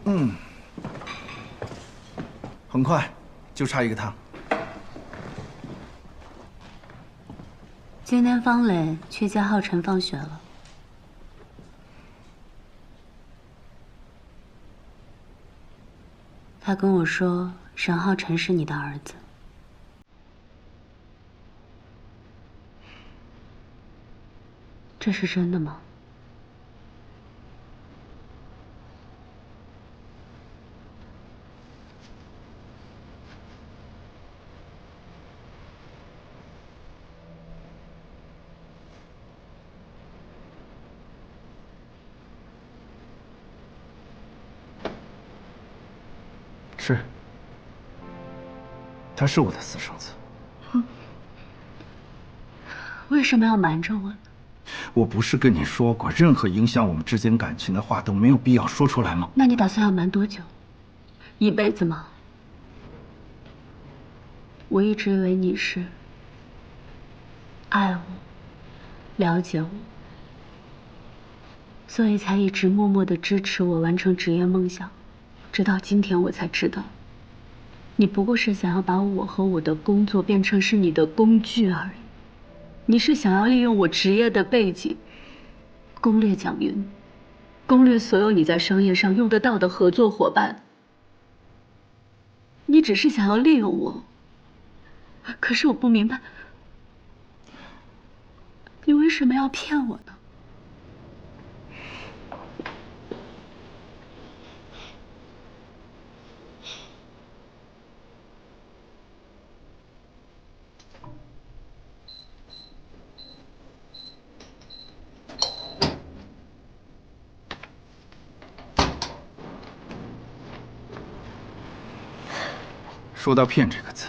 嗯，很快，就差一个汤。今天方磊去接浩辰放学了。他跟我说，沈浩辰是你的儿子。这是真的吗？是，他是我的私生子。为什么要瞒着我呢？我不是跟你说过，任何影响我们之间感情的话都没有必要说出来吗？那你打算要瞒多久？一辈子吗？我一直以为你是爱我、了解我，所以才一直默默的支持我完成职业梦想。直到今天，我才知道，你不过是想要把我和我的工作变成是你的工具而已。你是想要利用我职业的背景，攻略蒋云，攻略所有你在商业上用得到的合作伙伴。你只是想要利用我，可是我不明白，你为什么要骗我呢？说到“骗”这个字，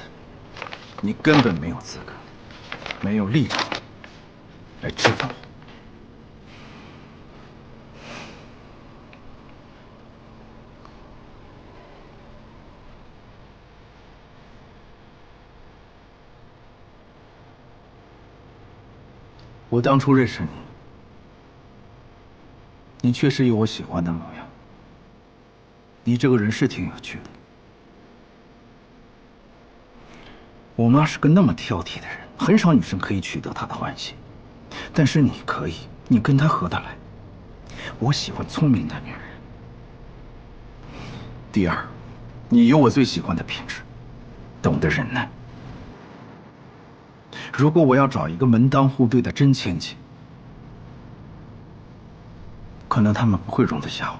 你根本没有资格，没有立场来质问我。我当初认识你，你确实有我喜欢的模样。你这个人是挺有趣的。我妈是个那么挑剔的人，很少女生可以取得她的欢心，但是你可以，你跟她合得来。我喜欢聪明的女人。第二，你有我最喜欢的品质，懂得忍耐。如果我要找一个门当户对的真亲戚，可能他们不会容得下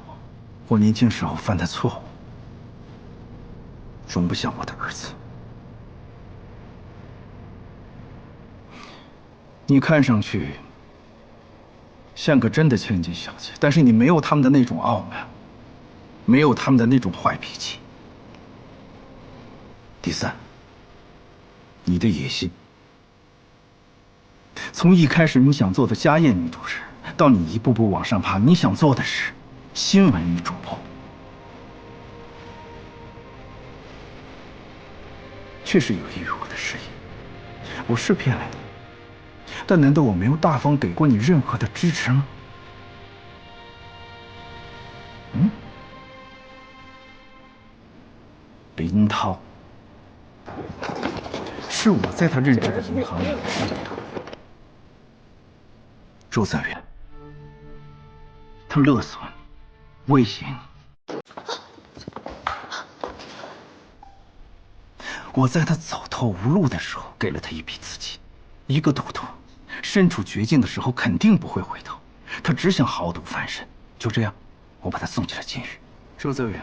我年轻时候犯的错误，容不下我的儿子。你看上去像个真的千金小姐，但是你没有他们的那种傲慢，没有他们的那种坏脾气。第三，你的野心。从一开始你想做的家宴女主持，到你一步步往上爬，你想做的是新闻女主播。确实有利于我的事业，我是骗了你，但难道我没有大方给过你任何的支持吗？林涛，是我在他任职的银行里上的。周泽远，他勒索你，威胁你。我在他走投无路的时候给了他一笔资金，一个赌徒身处绝境的时候肯定不会回头，他只想豪赌翻身。就这样，我把他送进了监狱。周泽远，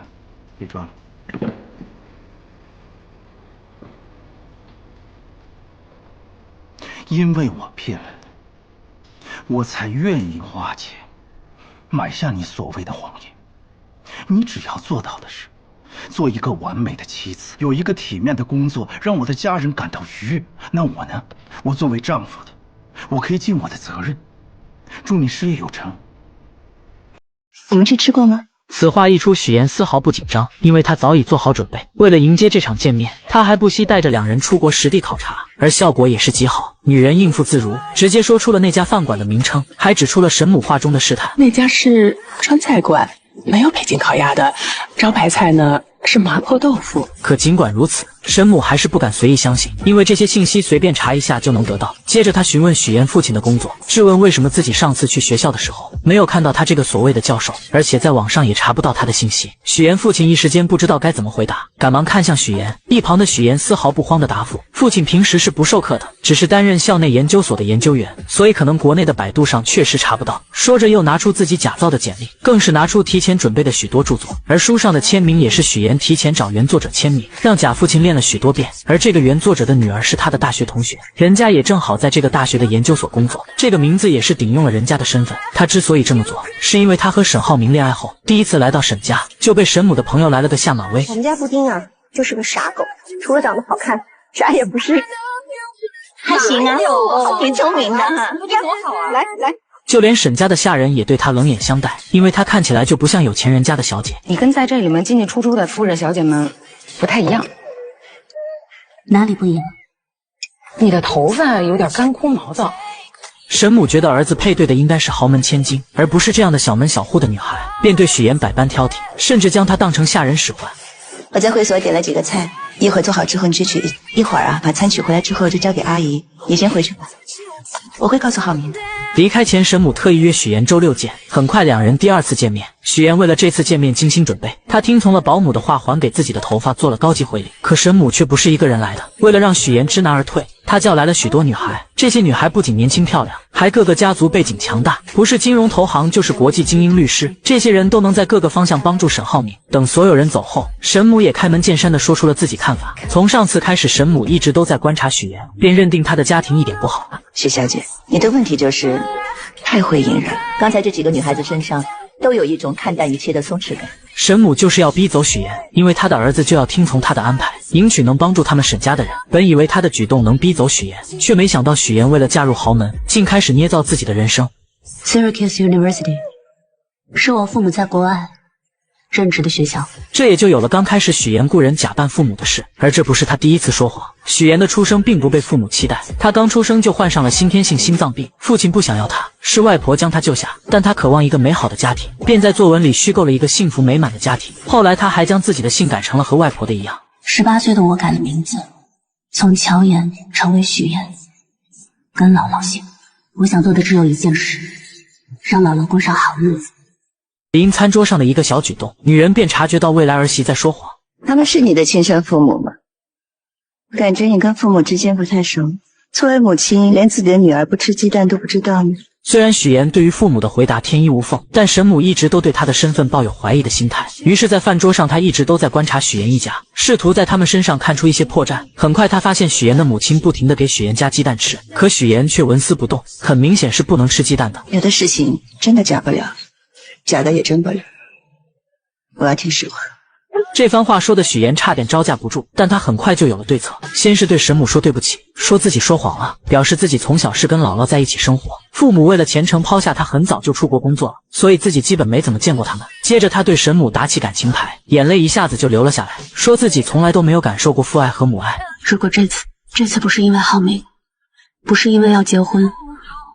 被抓了。因为我骗了你，我才愿意花钱买下你所谓的谎言。你只要做到的是，做一个完美的妻子，有一个体面的工作，让我的家人感到愉悦。那我呢？我作为丈夫的，我可以尽我的责任。祝你事业有成。我们去吃过吗？此话一出，许岩丝毫不紧张，因为他早已做好准备。为了迎接这场见面，他还不惜带着两人出国实地考察，而效果也是极好。女人应付自如，直接说出了那家饭馆的名称，还指出了沈母话中的试探。那家是川菜馆，没有北京烤鸭的，招牌菜呢是麻婆豆腐。可尽管如此，沈母还是不敢随意相信，因为这些信息随便查一下就能得到。接着他询问许岩父亲的工作，质问为什么自己上次去学校的时候没有看到他这个所谓的教授，而且在网上也查不到他的信息。许岩父亲一时间不知道该怎么回答，赶忙看向许岩。一旁的许岩丝毫不慌地答复，父亲平时是不授课的，只是担任校内研究所的研究员，所以可能国内的百度上确实查不到。说着又拿出自己假造的简历，更是拿出提前准备的许多著作，而书上的签名也是许岩提前找原作者签名，让假父亲练了许多遍。而这个原作者的女儿是他的大学同学，人家也正好在这个大学的研究所工作，这个名字也是顶用了人家的身份。他之所以这么做，是因为他和沈浩明恋爱后，第一次来到沈家，就被沈母的朋友来了个下马威。我们家布丁啊，就是个傻狗，除了长得好看，啥也不是。还行啊，挺聪明的哈。布丁多好啊！来，就连沈家的下人也对他冷眼相待，因为他看起来就不像有钱人家的小姐。你跟在这里面进进出出的夫人小姐们不太一样。哪里不一样？你的头发有点干枯毛躁。沈母觉得儿子配对的应该是豪门千金，而不是这样的小门小户的女孩，便对许岩百般挑剔，甚至将她当成下人使唤。我在会所点了几个菜，一会儿做好之后你去取，一会儿啊把餐取回来之后就交给阿姨。你先回去吧，我会告诉浩明的。离开前，沈母特意约许岩周六见，很快两人第二次见面。许岩为了这次见面精心准备，他听从了保姆的话，还给自己的头发做了高级回礼。可沈母却不是一个人来的，为了让许岩知难而退，他叫来了许多女孩。这些女孩不仅年轻漂亮，还各个家族背景强大，不是金融投行就是国际精英律师，这些人都能在各个方向帮助沈浩明。等所有人走后，沈母也开门见山地说出了自己看法。从上次开始，沈母一直都在观察许岩，便认定他的家庭一点不好。许小姐，你的问题就是太会隐忍。刚才这几个女孩子身上都有一种看淡一切的松弛感。沈母就是要逼走许岩，因为他的儿子就要听从他的安排，迎娶能帮助他们沈家的人。本以为他的举动能逼走许岩，却没想到许岩为了嫁入豪门，竟开始捏造自己的人生。Syracuse University 是我父母在国外任职的学校，这也就有了刚开始许岩雇人假扮父母的事。而这不是他第一次说谎。许岩的出生并不被父母期待，他刚出生就患上了先天性心脏病，父亲不想要他，是外婆将他救下，但他渴望一个美好的家庭，便在作文里虚构了一个幸福美满的家庭。后来他还将自己的姓改成了和外婆的一样。18岁的我改了名字，从乔岩成为许岩，跟姥姥姓。我想做的只有一件事，让姥姥过上好日子。因餐桌上的一个小举动，女人便察觉到未来儿媳在说谎。他们是你的亲生父母吗？感觉你跟父母之间不太熟。作为母亲，连自己的女儿不吃鸡蛋都不知道吗？虽然许岩对于父母的回答天衣无缝，但沈母一直都对他的身份抱有怀疑的心态。于是在饭桌上，他一直都在观察许岩一家，试图在他们身上看出一些破绽。很快他发现许岩的母亲不停地给许岩加鸡蛋吃，可许岩却纹丝不动，很明显是不能吃鸡蛋的。有的事情真的假不了，假的也真不了。我要听实话。这番话说的许岩差点招架不住，但他很快就有了对策。先是对沈母说对不起，说自己说谎了，表示自己从小是跟姥姥在一起生活，父母为了前程抛下他很早就出国工作了，所以自己基本没怎么见过他们。接着他对沈母打起感情牌，眼泪一下子就流了下来，说自己从来都没有感受过父爱和母爱。如果这次不是因为浩明，不是因为要结婚，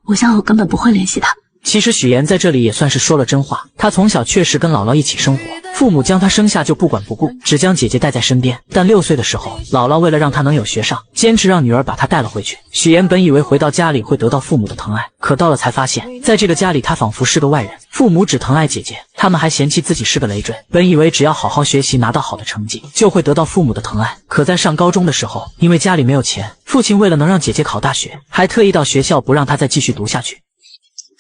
我想我根本不会联系他。其实许岩在这里也算是说了真话，他从小确实跟姥姥一起生活，父母将他生下就不管不顾，只将姐姐带在身边。但6岁的时候，姥姥为了让他能有学上，坚持让女儿把他带了回去。许岩本以为回到家里会得到父母的疼爱，可到了才发现，在这个家里他仿佛是个外人，父母只疼爱姐姐，他们还嫌弃自己是个累赘。本以为只要好好学习，拿到好的成绩，就会得到父母的疼爱。可在上高中的时候，因为家里没有钱，父亲为了能让姐姐考大学，还特意到学校不让她再继续读下去。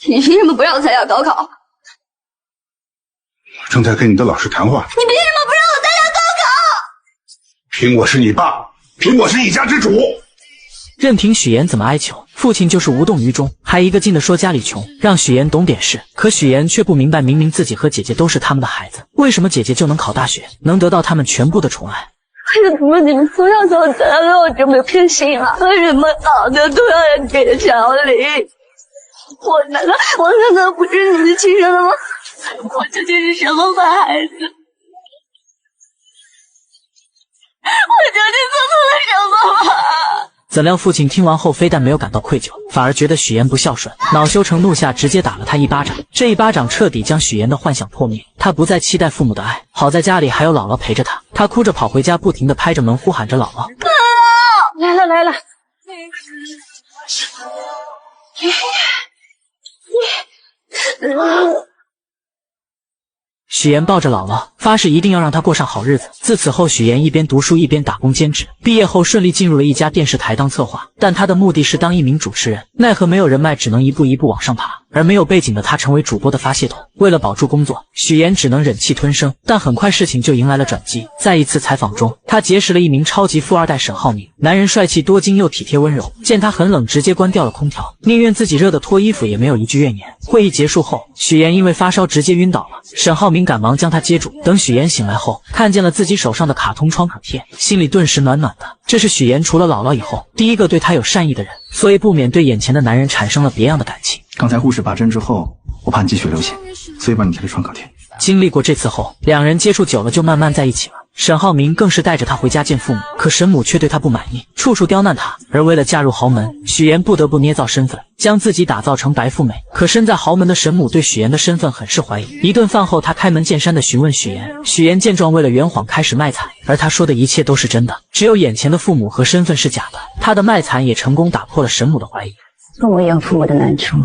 你凭什么不让我参加高考？我正在跟你的老师谈话。你凭什么不让我参加高考？凭我是你爸，凭我是一家之主。任凭许岩怎么哀求，父亲就是无动于衷，还一个劲地说家里穷，让许岩懂点事。可许岩却不明白，明明自己和姐姐都是他们的孩子，为什么姐姐就能考大学，能得到他们全部的宠爱？为什么你们从小到大对我这么偏心啊？为什么好的都要人给小李？我难道不是你的亲生的吗？我究竟是什么坏孩子？我究竟做错了什么吗？怎料父亲听完后，非但没有感到愧疚，反而觉得许岩不孝顺，恼羞成怒下直接打了他一巴掌。这一巴掌彻底将许岩的幻想破灭。他不再期待父母的爱，好在家里还有姥姥陪着他。他哭着跑回家，不停地拍着门呼喊着姥姥。来了来了。许岩抱着姥姥，发誓一定要让她过上好日子。自此后，许岩一边读书一边打工兼职，毕业后顺利进入了一家电视台当策划，但他的目的是当一名主持人，奈何没有人脉，只能一步一步往上爬。而没有背景的他成为主播的发泄筒。为了保住工作，许岩只能忍气吞声。但很快事情就迎来了转机。在一次采访中，他结识了一名超级富二代沈浩明，男人帅气多金又体贴温柔，见他很冷，直接关掉了空调，宁愿自己热得脱衣服也没有一句怨言。会议结束后，许岩因为发烧直接晕倒了，沈浩明赶忙将他接住。等许岩醒来后，看见了自己手上的卡通创可贴，心里顿时暖暖的。这是许岩除了姥姥以后第一个对他有善意的人，所以不免对眼前的男人产生了别样的感情。刚才护士拔针之后，我怕你继续流血，所以帮你贴了创可贴。经历过这次后，两人接触久了就慢慢在一起了。沈浩明更是带着他回家见父母，可沈母却对他不满意，处处刁难他。而为了嫁入豪门，许岩不得不捏造身份，将自己打造成白富美。可身在豪门的沈母对许岩的身份很是怀疑。一顿饭后，他开门见山地询问许岩。许岩见状，为了圆谎开始卖惨，而他说的一切都是真的，只有眼前的父母和身份是假的。他的卖惨也成功打破了沈母的怀疑。跟我一样父母的难处。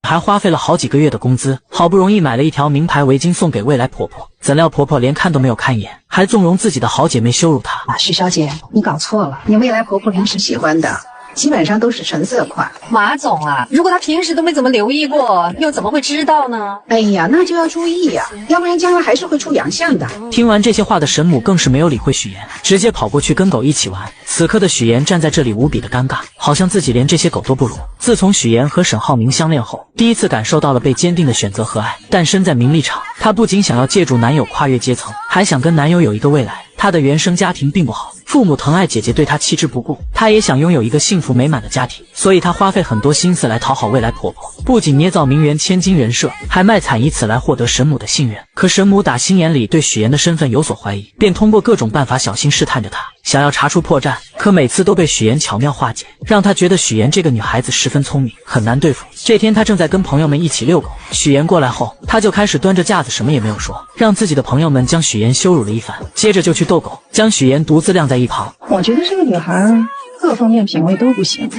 还花费了好几个月的工资，好不容易买了一条名牌围巾送给未来婆婆，怎料婆婆连看都没有看一眼，还纵容自己的好姐妹羞辱她。许小姐，你搞错了，你未来婆婆平时喜欢的基本上都是纯色款。马总啊，如果她平时都没怎么留意过，又怎么会知道呢？哎呀，那就要注意呀，要不然将来还是会出洋相的。听完这些话的沈母更是没有理会许岩，直接跑过去跟狗一起玩。此刻的许岩站在这里无比的尴尬，好像自己连这些狗都不如。自从许岩和沈浩明相恋后，第一次感受到了被坚定的选择和爱。但身在名利场，她不仅想要借助男友跨越阶层，还想跟男友有一个未来。她的原生家庭并不好，父母疼爱姐姐对她弃之不顾，她也想拥有一个幸福美满的家庭，所以她花费很多心思来讨好未来婆婆，不仅捏造名媛千金人设，还卖惨以此来获得沈母的信任。可沈母打心眼里对许岩的身份有所怀疑，便通过各种办法小心试探着她，想要查出破绽，可每次都被许岩巧妙化解，让她觉得许岩这个女孩子十分聪明，很难对付。这天她正在跟朋友们一起遛狗，许岩过来后，她就开始端着架子什么也没有说，让自己的朋友们将许岩羞辱了一番，接着就去逗狗，将许岩独自晾在一旁。我觉得这个女孩各方面品味都不行，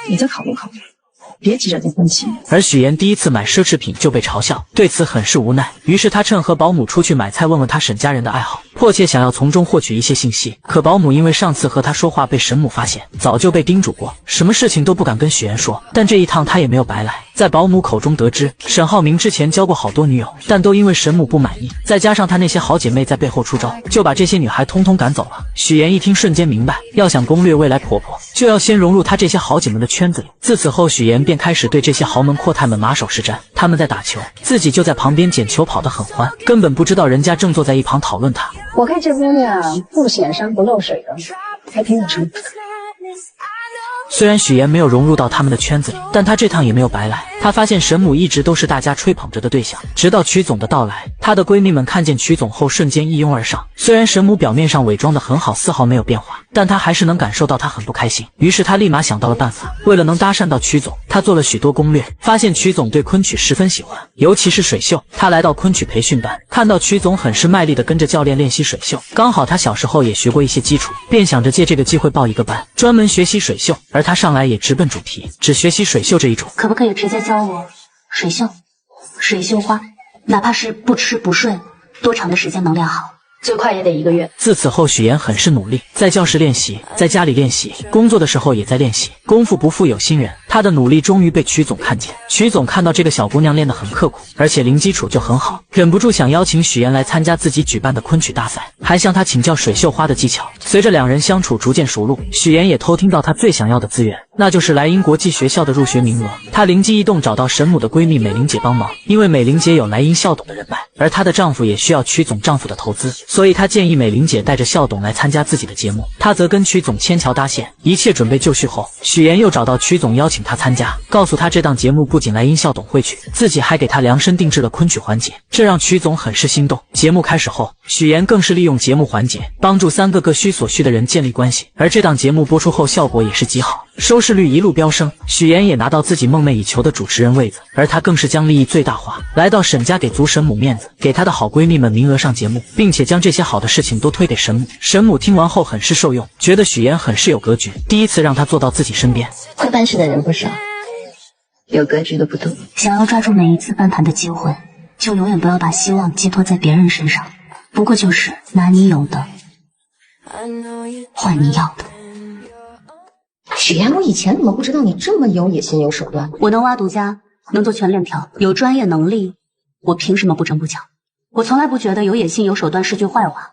你再考虑考虑，别急着结婚期。而许岩第一次买奢侈品就被嘲笑，对此很是无奈，于是他趁和保姆出去买菜，问问他沈家人的爱好，迫切想要从中获取一些信息。可保姆因为上次和他说话被沈母发现，早就被叮嘱过，什么事情都不敢跟许岩说。但这一趟他也没有白来，在保姆口中得知，沈浩明之前交过好多女友，但都因为沈母不满意，再加上他那些好姐妹在背后出招，就把这些女孩通通赶走了。许岩一听瞬间明白，要想攻略未来婆婆，就要先融入她这些好姐们的圈子里。自此后，许岩便开始对这些豪门阔太们马首是瞻。他们在打球，自己就在旁边捡球，跑得很欢，根本不知道人家正坐在一旁讨论他。我看这姑娘不显山不漏水的，还挺有成绩。虽然许岩没有融入到他们的圈子里，但他这趟也没有白来。他发现沈母一直都是大家吹捧着的对象，直到曲总的到来，她的闺蜜们看见曲总后瞬间一拥而上。虽然沈母表面上伪装得很好，丝毫没有变化，但她还是能感受到她很不开心。于是她立马想到了办法，为了能搭讪到曲总，她做了许多攻略，发现曲总对昆曲十分喜欢，尤其是水袖。她来到昆曲培训班，看到曲总很是卖力地跟着教练练习水袖，刚好她小时候也学过一些基础，便想着借这个机会报一个班，专门学习水袖。而她上来也直奔主题，只学习水袖这一种。可不可以直接教我水袖、水袖花，哪怕是不吃不睡，多长的时间能练好？最快也得1个月。自此后，许岩很是努力，在教室练习，在家里练习，工作的时候也在练习。功夫不负有心人，他的努力终于被曲总看见。曲总看到这个小姑娘练得很刻苦，而且零基础就很好，忍不住想邀请许岩来参加自己举办的昆曲大赛，还向她请教水袖花的技巧。随着两人相处逐渐熟络，许岩也偷听到她最想要的资源，那就是莱茵国际学校的入学名额。她灵机一动，找到沈母的闺蜜美玲姐帮忙，因为美玲姐有莱茵校董的人脉，而她的丈夫也需要曲总丈夫的投资，所以她建议美玲姐带着校董来参加自己的节目，她则跟曲总牵桥搭线。一切准备就绪后，许岩又找到曲总邀请他参加，告诉他这档节目不仅莱茵校董会去，自己还给他量身定制了昆曲环节，这让曲总很是心动。节目开始后，许岩更是利用节目环节帮助3个各需所需的人建立关系，而这档节目播出后效果也是极好。收视率一路飙升，许妍也拿到自己梦寐以求的主持人位子，而她更是将利益最大化，来到沈家给足沈母面子，给她的好闺蜜们名额上节目，并且将这些好的事情都推给沈母。沈母听完后很是受用，觉得许妍很是有格局，第一次让她坐到自己身边。会办事的人不少，有格局的不多。想要抓住每一次翻盘的机会，就永远不要把希望寄托在别人身上，不过就是拿你有的换你要的。许妍，我以前怎么不知道你这么有野心有手段？我能挖独家，能做全链条，有专业能力，我凭什么不争不抢？我从来不觉得有野心有手段是句坏话，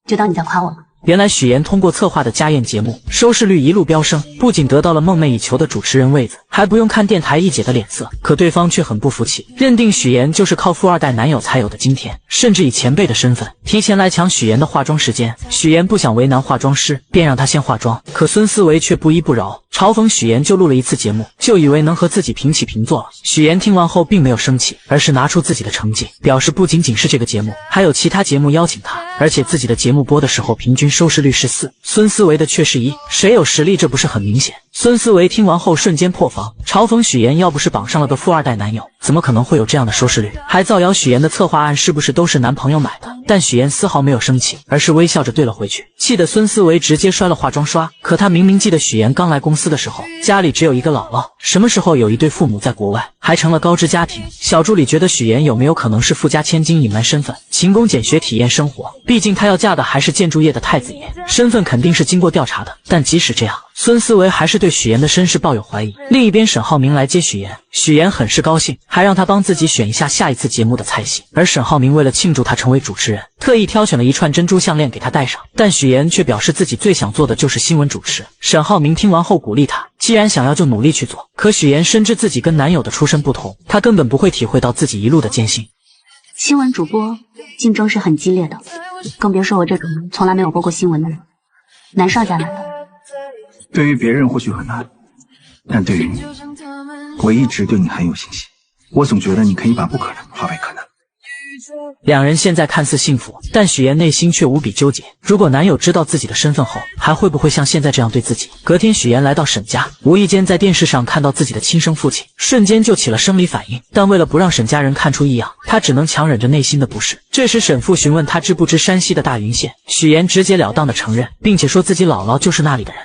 就当你在夸我吧。原来许妍通过策划的家宴节目，收视率一路飙升，不仅得到了梦寐以求的主持人位子，还不用看电台一姐的脸色。可对方却很不服气，认定许妍就是靠富二代男友才有的今天，甚至以前辈的身份提前来抢许妍的化妆时间。许妍不想为难化妆师，便让她先化妆，可孙思维却不依不饶，嘲讽许妍就录了一次节目，就以为能和自己平起平坐了。许妍听完后并没有生气，而是拿出自己的成绩，表示不仅仅是这个节目，还有其他节目邀请她，而且自己的节目播的时候平均收视率是4，孙思维的却是1，谁有实力这不是很明显？孙思维听完后瞬间破防，嘲讽许妍要不是绑上了个富二代男友，怎么可能会有这样的收视率？还造谣许妍的策划案是不是都是男朋友买的？但许妍丝毫没有生气，而是微笑着对了回去，气得孙思维直接摔了化妆刷。可他明明记得许妍刚来公司的时候，家里只有一个姥姥，什么时候有一对父母在国外，还成了高知家庭。小助理觉得许妍有没有可能是富家千金隐瞒身份，勤工俭学体验生活？毕竟她要嫁的还是建筑业的太子爷，身份肯定是经过调查的。但即使这样，孙思维还是对许妍的身世抱有怀疑。另一边，沈浩明来接许妍，许妍很是高兴，还让他帮自己选一下下一次节目的菜系。而沈浩明为了庆祝他成为主持人，特意挑选了一串珍珠项链给他戴上。但许妍却表示自己最想做的就是新闻主持。沈浩明听完后鼓励他，既然想要就努力去做。可许妍深知自己跟男友的出身不同，她根本不会体会到自己一路的艰辛。新闻主播竞争是很激烈的，更别说我这种从来没有播过新闻的人，难上加难的。对于别人或许很难，但对于你，我一直对你很有信心。我总觉得你可以把不可能化为可能。两人现在看似幸福，但许妍内心却无比纠结。如果男友知道自己的身份后，还会不会像现在这样对自己？隔天，许妍来到沈家，无意间在电视上看到自己的亲生父亲，瞬间就起了生理反应。但为了不让沈家人看出异样，她只能强忍着内心的不适。这时，沈父询问她知不知山西的大云县，许妍直截了当的承认，并且说自己姥姥就是那里的人。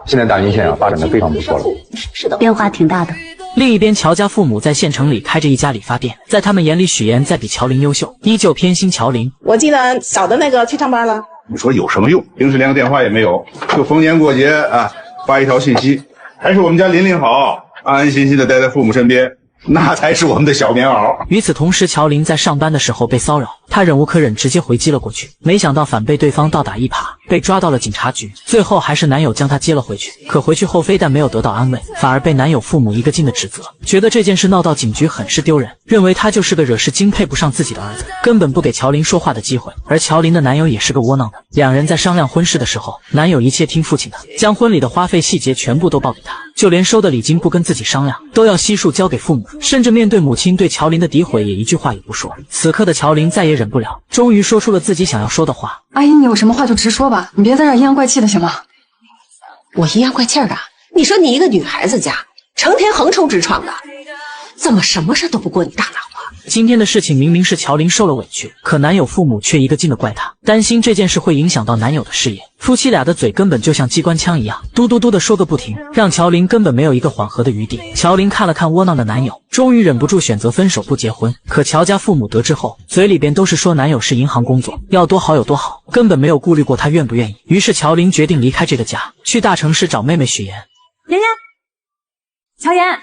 现在大云县发展的非常不错了，是的，变化挺大的。另一边，乔家父母在县城里开着一家理发店，在他们眼里，许妍在比乔林优秀，依旧偏心乔林。我记得小的那个去上班了，你说有什么用？平时连个电话也没有，就逢年过节啊发一条信息，还是我们家琳琳好，安安心心的待在父母身边，那才是我们的小棉袄。与此同时，乔林在上班的时候被骚扰，他忍无可忍，直接回击了过去，没想到反被对方倒打一耙，被抓到了警察局。最后还是男友将她接了回去，可回去后非但没有得到安慰，反而被男友父母一个劲的指责，觉得这件事闹到警局很是丢人，认为他就是个惹事精，配不上自己的儿子，根本不给乔林说话的机会。而乔林的男友也是个窝囊的，两人在商量婚事的时候，男友一切听父亲的，将婚礼的花费细节全部都报给他，就连收的礼金不跟自己商量，都要悉数交给父母，甚至面对母亲对乔林的诋毁也一句话也不说。此刻的乔林再也忍不了，终于说出了自己想要说的话。阿姨，你有什么话就直说吧，你别在这阴阳怪气的行吗？我阴阳怪气的？你说你一个女孩子家，成天横冲直撞的，怎么什么事都不过你大脑啊？今天的事情明明是乔林受了委屈，可男友父母却一个劲的怪他，担心这件事会影响到男友的事业。夫妻俩的嘴根本就像机关枪一样，嘟嘟嘟的说个不停，让乔林根本没有一个缓和的余地。乔林看了看窝囊的男友，终于忍不住选择分手不结婚。可乔家父母得知后，嘴里边都是说男友是银行工作，要多好有多好，根本没有顾虑过他愿不愿意。于是乔林决定离开这个家，去大城市找妹妹许妍。妍妍，乔妍。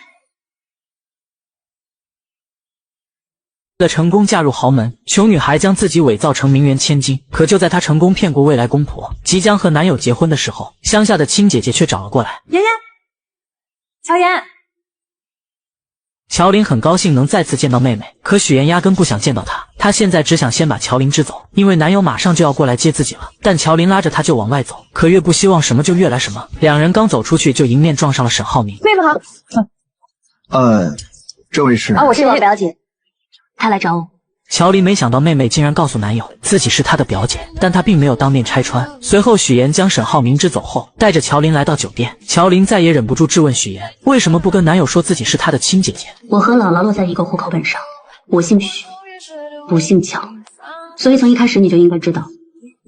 为了成功嫁入豪门，穷女孩将自己伪造成名媛千金。可就在她成功骗过未来公婆，即将和男友结婚的时候，乡下的亲姐姐却找了过来。妍妍，乔妍。乔林很高兴能再次见到妹妹，可许妍压根不想见到她，她现在只想先把乔林支走，因为男友马上就要过来接自己了。但乔林拉着她就往外走，可越不希望什么就越来什么。两人刚走出去，就迎面撞上了沈浩明。妹妹好。这位是我是我表姐。他来找我，乔林没想到妹妹竟然告诉男友自己是她的表姐，但她并没有当面拆穿。随后许岩将沈浩明支走后，带着乔林来到酒店。乔林再也忍不住质问许岩，为什么不跟男友说自己是她的亲姐姐？我和姥姥落在一个户口本上，我姓许，不姓乔，所以从一开始你就应该知道，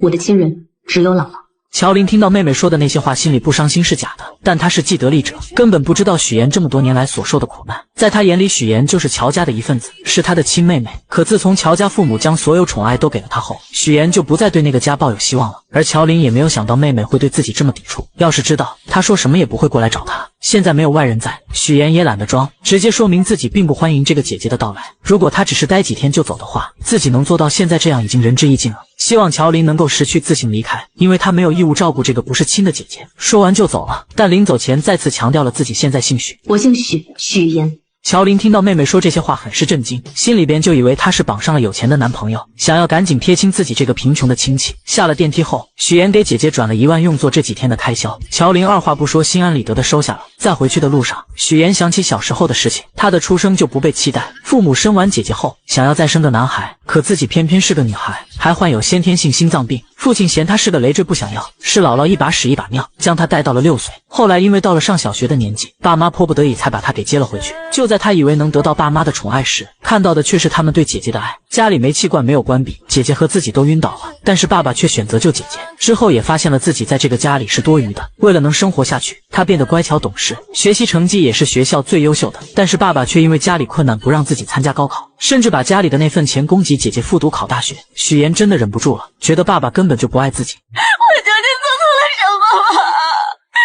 我的亲人只有姥姥。乔林听到妹妹说的那些话，心里不伤心是假的，但他是既得利者，根本不知道许岩这么多年来所受的苦难。在他眼里，许岩就是乔家的一份子，是他的亲妹妹。可自从乔家父母将所有宠爱都给了他后，许岩就不再对那个家抱有希望了。而乔林也没有想到妹妹会对自己这么抵触，要是知道，他说什么也不会过来找他。现在没有外人在，许岩也懒得装，直接说明自己并不欢迎这个姐姐的到来。如果他只是待几天就走的话，自己能做到现在这样已经仁至义尽了。希望乔林能够识趣自行离开，因为他没有义务照顾这个不是亲的姐姐。说完就走了，但临走前再次强调了自己现在姓许。我姓许，许岩。乔林听到妹妹说这些话很是震惊，心里边就以为她是绑上了有钱的男朋友，想要赶紧撇清自己这个贫穷的亲戚。下了电梯后，许岩给姐姐转了1万用作这几天的开销，乔林二话不说心安理得的收下了。在回去的路上，许岩想起小时候的事情，他的出生就不被期待，父母生完姐姐后想要再生个男孩，可自己偏偏是个女孩，还患有先天性心脏病，父亲嫌他是个累赘不想要，是姥姥一把屎一把尿将他带到了6岁。后来因为到了上小学的年纪，爸妈迫不得已才把他给接了回去。就在他以为能得到爸妈的宠爱时，看到的却是他们对姐姐的爱。家里煤气罐没有关闭，姐姐和自己都晕倒了，但是爸爸却选择救姐姐。之后也发现了自己在这个家里是多余的，为了能生活下去，他变得乖巧懂事，学习成绩也是学校最优秀的。但是爸爸却因为家里困难不让自己参加高考，甚至把家里的那份钱供给姐姐复读考大学。许岩真的忍不住了，觉得爸爸根本就不爱自己。我究竟做错了什么吗？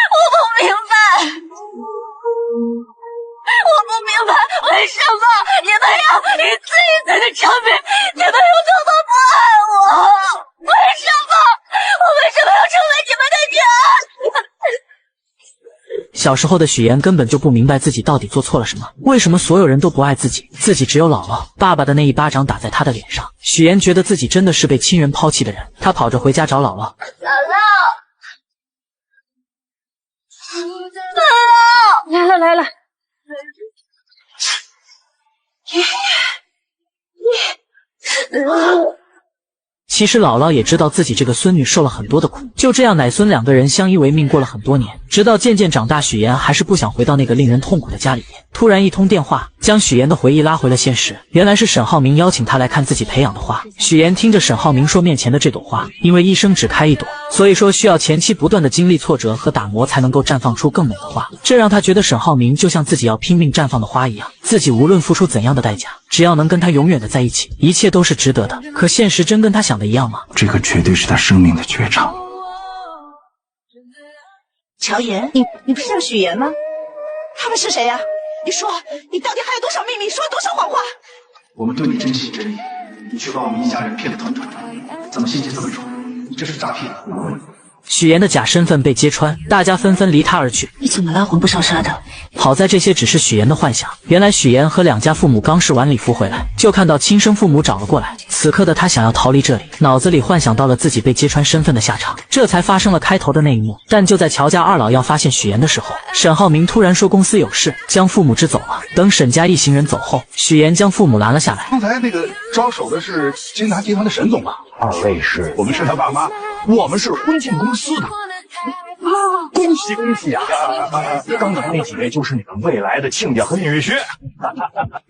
我不明白，我不明白为什么你们要一次一次的证明你们有多么不爱我？为什么？我为什么要成为你们的女儿？小时候的许岩根本就不明白自己到底做错了什么，为什么所有人都不爱自己，自己只有姥姥。爸爸的那一巴掌打在他的脸上，许岩觉得自己真的是被亲人抛弃的人。他跑着回家找姥姥。姥姥，来了。其实姥姥也知道自己这个孙女受了很多的苦，就这样奶孙2个人相依为命过了很多年，直到渐渐长大，许岩还是不想回到那个令人痛苦的家里面。突然一通电话将许岩的回忆拉回了现实，原来是沈浩明邀请他来看自己培养的花。许岩听着沈浩明说，面前的这朵花因为一生只开一朵，所以说需要前期不断的经历挫折和打磨才能够绽放出更美的花，这让他觉得沈浩明就像自己要拼命绽放的花一样，自己无论付出怎样的代价，只要能跟他永远的在一起，一切都是值得的。可现实真跟他想的一样吗？这个绝对是他生命的绝唱。乔岩，你不是叫许岩吗？他们是谁呀？你说，你到底还有多少秘密，说多少谎话？我们对你真心真意，你却把我们一家人骗得团团转，怎么心机这么重？你这是诈骗！许岩的假身份被揭穿，大家纷纷离他而去。你怎么了？魂不守舍的。好在这些只是许岩的幻想，原来许岩和2家父母刚试完礼服回来，就看到亲生父母找了过来。此刻的他想要逃离这里，脑子里幻想到了自己被揭穿身份的下场，这才发生了开头的那一幕。但就在乔家2老要发现许岩的时候，沈浩明突然说公司有事，将父母支走了。等沈家一行人走后，许岩将父母拦了下来。刚才那个招手的是金达集团的沈总吧？2位是？我们是他爸妈，我们是婚庆公司的。恭喜恭喜啊！刚才那几位就是你们未来的亲家和女婿。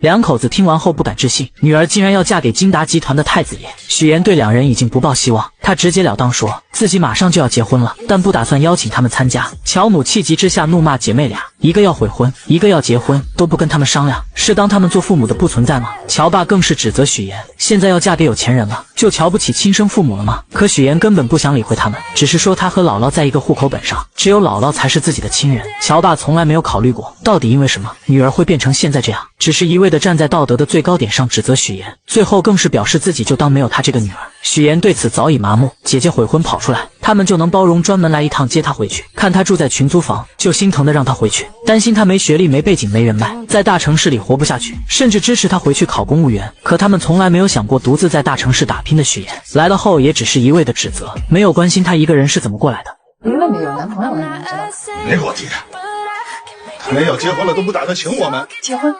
2口子听完后不敢置信，女儿竟然要嫁给金达集团的太子爷。许岩对2人已经不抱希望，他直截了当说自己马上就要结婚了，但不打算邀请他们参加。乔母气急之下怒骂姐妹俩，一个要悔婚，一个要结婚，都不跟他们商量，是当他们做父母的不存在吗？乔爸更是指责许岩，现在要嫁给有钱人了，就瞧不起亲生父母了吗？可许岩根本不想理会他们，只是说他和姥姥在一个户口本上，只有姥姥才是自己的亲人。乔爸从来没有考虑过，到底因为什么女儿会变成现在这样，只是一味的站在道德的最高点上指责许岩，最后更是表示自己就当没有他这个女儿。许岩对此早已麻木，姐姐悔婚跑出来，他们就能包容，专门来一趟接她回去，看她住在群租房，就心疼的让她回去，担心她没学历、没背景、没人脉，在大城市里活不下去，甚至支持她回去考公务员。可他们从来没有想过独自在大城市打拼的许岩，来了后也只是一味的指责，没有关心她一个人是怎么过来的。你问你有男朋友了，你知道？别给我提，没有结婚了都不打算请我们。结婚？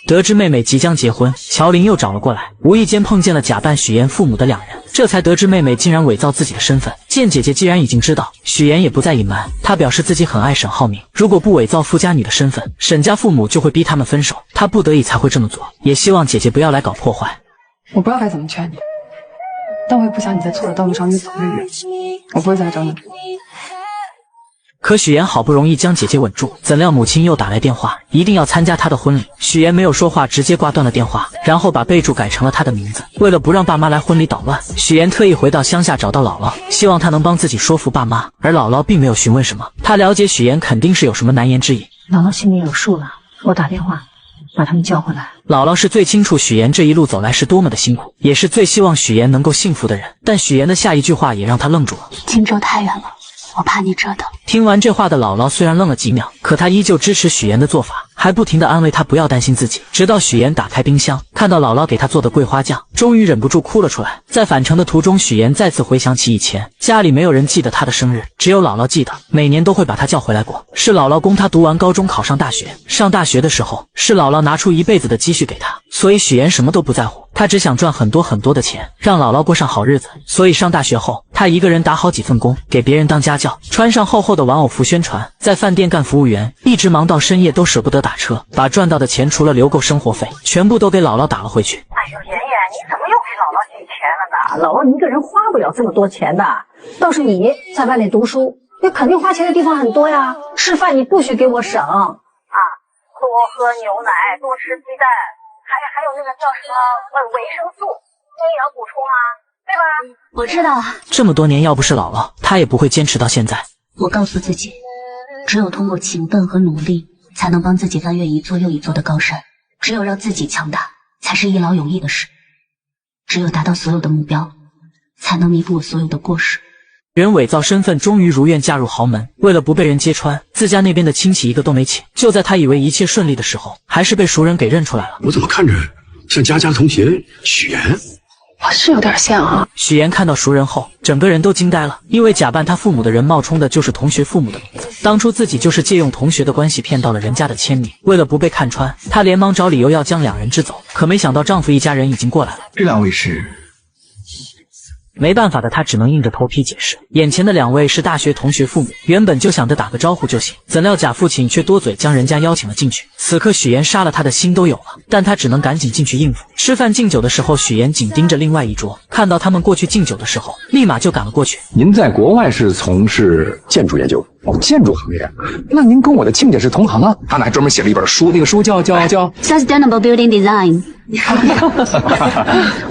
得知妹妹即将结婚，乔林又找了过来，无意间碰见了假扮许妍父母的两人，这才得知妹妹竟然伪造自己的身份。见姐姐既然已经知道，许妍也不再隐瞒，她表示自己很爱沈浩明，如果不伪造富家女的身份，沈家父母就会逼他们分手，她不得已才会这么做，也希望姐姐不要来搞破坏。我不知道该怎么劝你，但我也不想你在错的道路上越走越远。我不会再来找你。可许妍好不容易将姐姐稳住，怎料母亲又打来电话，一定要参加她的婚礼。许妍没有说话，直接挂断了电话，然后把备注改成了她的名字。为了不让爸妈来婚礼捣乱，许妍特意回到乡下找到姥姥，希望她能帮自己说服爸妈。而姥姥并没有询问什么，她了解许妍肯定是有什么难言之隐。姥姥心里有数了，我打电话把他们叫回来。姥姥是最清楚许妍这一路走来是多么的辛苦，也是最希望许妍能够幸福的人。但许妍的下一句话也让她愣住了：荆州太远了，我怕你折腾。听完这话的姥姥虽然愣了几秒，可她依旧支持许妍的做法，还不停地安慰她不要担心自己。直到许妍打开冰箱，看到姥姥给她做的桂花酱，终于忍不住哭了出来。在返程的途中，许妍再次回想起以前家里没有人记得她的生日，只有姥姥记得，每年都会把她叫回来过。是姥姥供她读完高中，考上大学。上大学的时候，是姥姥拿出一辈子的积蓄给她，所以许妍什么都不在乎，她只想赚很多很多的钱，让姥姥过上好日子。所以上大学后，她一个人打好几份工，给别人当家教，穿上厚厚的玩偶服宣传，在饭店干服务员，一直忙到深夜都舍不得打车，把赚到的钱除了留够生活费，全部都给姥姥打了回去。哎呦，妍妍，你怎么又给姥姥给钱了呢？姥姥一个人花不了这么多钱的，倒是你在外面读书，那肯定花钱的地方很多呀。吃饭你不许给我省啊，多喝牛奶，多吃鸡蛋，还有那个叫什么维生素、营养补充啊，对吧？我知道了。这么多年，要不是姥姥，她也不会坚持到现在。我告诉自己，只有通过勤奋和努力，才能帮自己翻越一座又一座的高山。只有让自己强大，才是一劳永逸的事。只有达到所有的目标，才能弥补我所有的过失。人伪造身份，终于如愿嫁入豪门。为了不被人揭穿，自家那边的亲戚一个都没请。就在他以为一切顺利的时候，还是被熟人给认出来了。我怎么看着像佳佳的同学许妍？我是有点像啊。许妍看到熟人后，整个人都惊呆了，因为假扮他父母的人冒充的就是同学父母的名字。当初自己就是借用同学的关系骗到了人家的签名。为了不被看穿，她连忙找理由要将两人支走，可没想到丈夫一家人已经过来了。这两位是？没办法的她只能硬着头皮解释，眼前的两位是大学同学父母，原本就想着打个招呼就行，怎料假父亲却多嘴将人家邀请了进去。此刻许妍杀了他的心都有了，但她只能赶紧进去应付。吃饭敬酒的时候，许妍紧盯着另外一桌，看到他们过去敬酒的时候，立马就赶了过去。您在国外是从事建筑研究？哦，建筑行业。那您跟我的亲家是同行啊？他还专门写了一本书，那个书叫 Sustainable Building Design。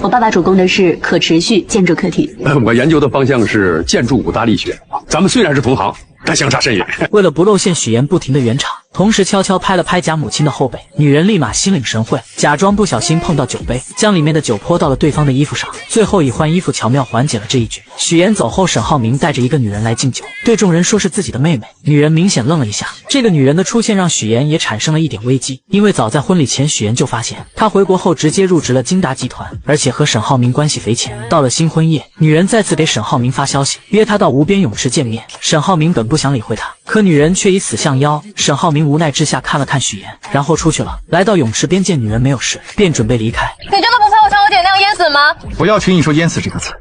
我爸爸主攻的是可持续建筑课题。我研究的方向是建筑五大力学。咱们虽然是同行，但相差甚远。为了不露馅，许妍不停地圆场，同时悄悄拍了拍假母亲的后背。女人立马心领神会，假装不小心碰到酒杯，将里面的酒泼到了对方的衣服上，最后以换衣服巧妙缓解了这一局。许妍走后，沈浩明带着一个女人来敬酒，对众人说是自己的妹妹。女人明显愣了一下，这个女人的出现让许妍也产生了一点危机，因为早在婚礼前，许妍就发现她回国后直接入职了金达集团，而且和沈浩明关系匪浅。到了新婚夜，女人再次给沈浩明发消息，约他到无边泳池见面。沈浩明本不想理会她，可女人却以死相邀。沈浩明无奈之下看了看许妍，然后出去了。来到泳池边见女人没有事，便准备离开。你真的不怕我像我姐那样淹死吗？不要轻易说淹死这个词。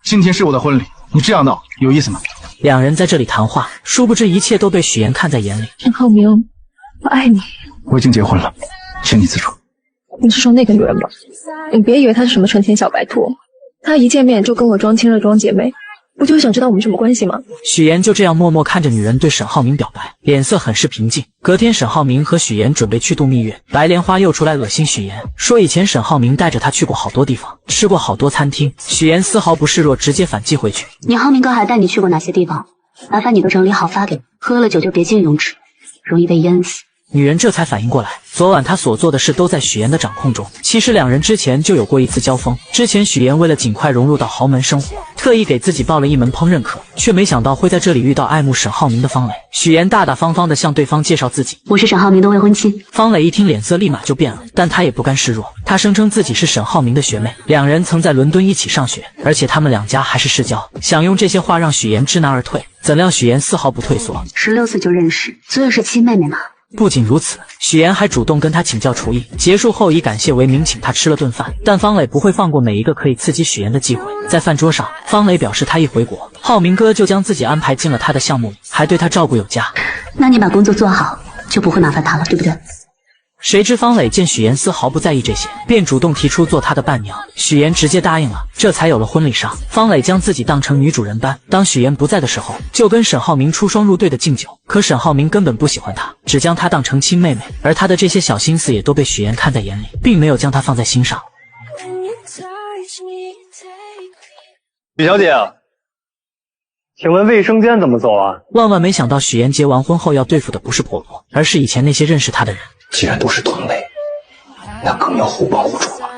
今天是我的婚礼，你这样闹有意思吗？两人在这里谈话，殊不知一切都被许妍看在眼里。沈浩明，我爱你。我已经结婚了，请你自重。你是说那个女人吧？你别以为她是什么纯情小白兔，她一见面就跟我装亲热装姐妹，不就是想知道我们什么关系吗？许妍就这样默默看着女人对沈浩明表白，脸色很是平静。隔天，沈浩明和许妍准备去度蜜月，白莲花又出来恶心许妍，说以前沈浩明带着她去过好多地方，吃过好多餐厅。许妍丝毫不示弱，直接反击回去。你浩明哥还带你去过哪些地方？麻烦你都整理好发给我。喝了酒就别进泳池，容易被淹死。女人这才反应过来，昨晚她所做的事都在许妍的掌控中。其实两人之前就有过一次交锋，之前许妍为了尽快融入到豪门生活，特意给自己报了一门烹饪课，却没想到会在这里遇到爱慕沈浩明的方磊。许妍大大方方地向对方介绍自己，我是沈浩明的未婚妻。方磊一听脸色立马就变了，但他也不甘示弱，他声称自己是沈浩明的学妹，两人曾在伦敦一起上学，而且他们两家还是世交，想用这些话让许妍知难而退。怎料许妍丝毫不退缩， 16岁就认识，所以是亲妹妹嘛。不仅如此，许岩还主动跟他请教厨艺，结束后以感谢为名请他吃了顿饭。但方磊不会放过每一个可以刺激许岩的机会。在饭桌上，方磊表示他一回国，浩明哥就将自己安排进了他的项目里，还对他照顾有加。那你把工作做好，就不会麻烦他了，对不对？谁知方磊见许岩丝毫不在意这些，便主动提出做他的伴娘，许岩直接答应了，这才有了婚礼上。方磊将自己当成女主人般，当许岩不在的时候，就跟沈浩明出双入对的敬酒。可沈浩明根本不喜欢他，只将他当成亲妹妹，而他的这些小心思也都被许岩看在眼里，并没有将他放在心上。许小姐，请问卫生间怎么走啊？万万没想到，许岩结完婚后要对付的不是婆婆，而是以前那些认识他的人。既然都是同类，那更要互帮互助了。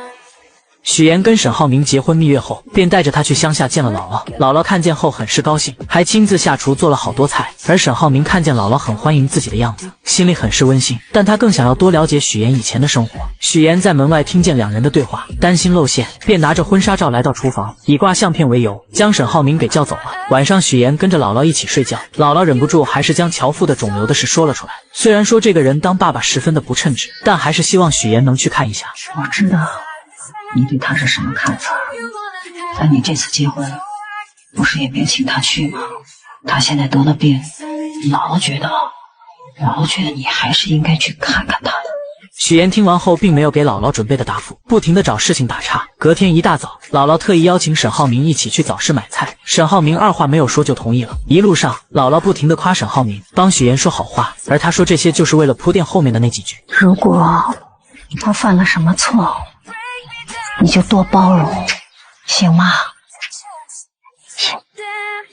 许岩跟沈浩明结婚蜜月后，便带着他去乡下见了姥姥。姥姥看见后很是高兴，还亲自下厨做了好多菜。而沈浩明看见姥姥很欢迎自己的样子，心里很是温馨，但他更想要多了解许岩以前的生活。许岩在门外听见两人的对话，担心露馅，便拿着婚纱照来到厨房，以挂相片为由，将沈浩明给叫走了。晚上许岩跟着姥姥一起睡觉，姥姥忍不住还是将乔父的肿瘤的事说了出来。虽然说这个人当爸爸十分的不称职，但还是希望许岩能去看一下。我知道你对他是什么看法，但你这次结婚不是也没请他去吗？他现在得了病，姥姥觉得你还是应该去看看他的。许岩听完后并没有给姥姥准备的答复，不停地找事情打岔。隔天一大早，姥姥特意邀请沈浩明一起去早市买菜，沈浩明二话没有说就同意了。一路上，姥姥不停地夸沈浩明，帮许岩说好话，而他说这些就是为了铺垫后面的那几句。如果他犯了什么错，你就多包容，行吗？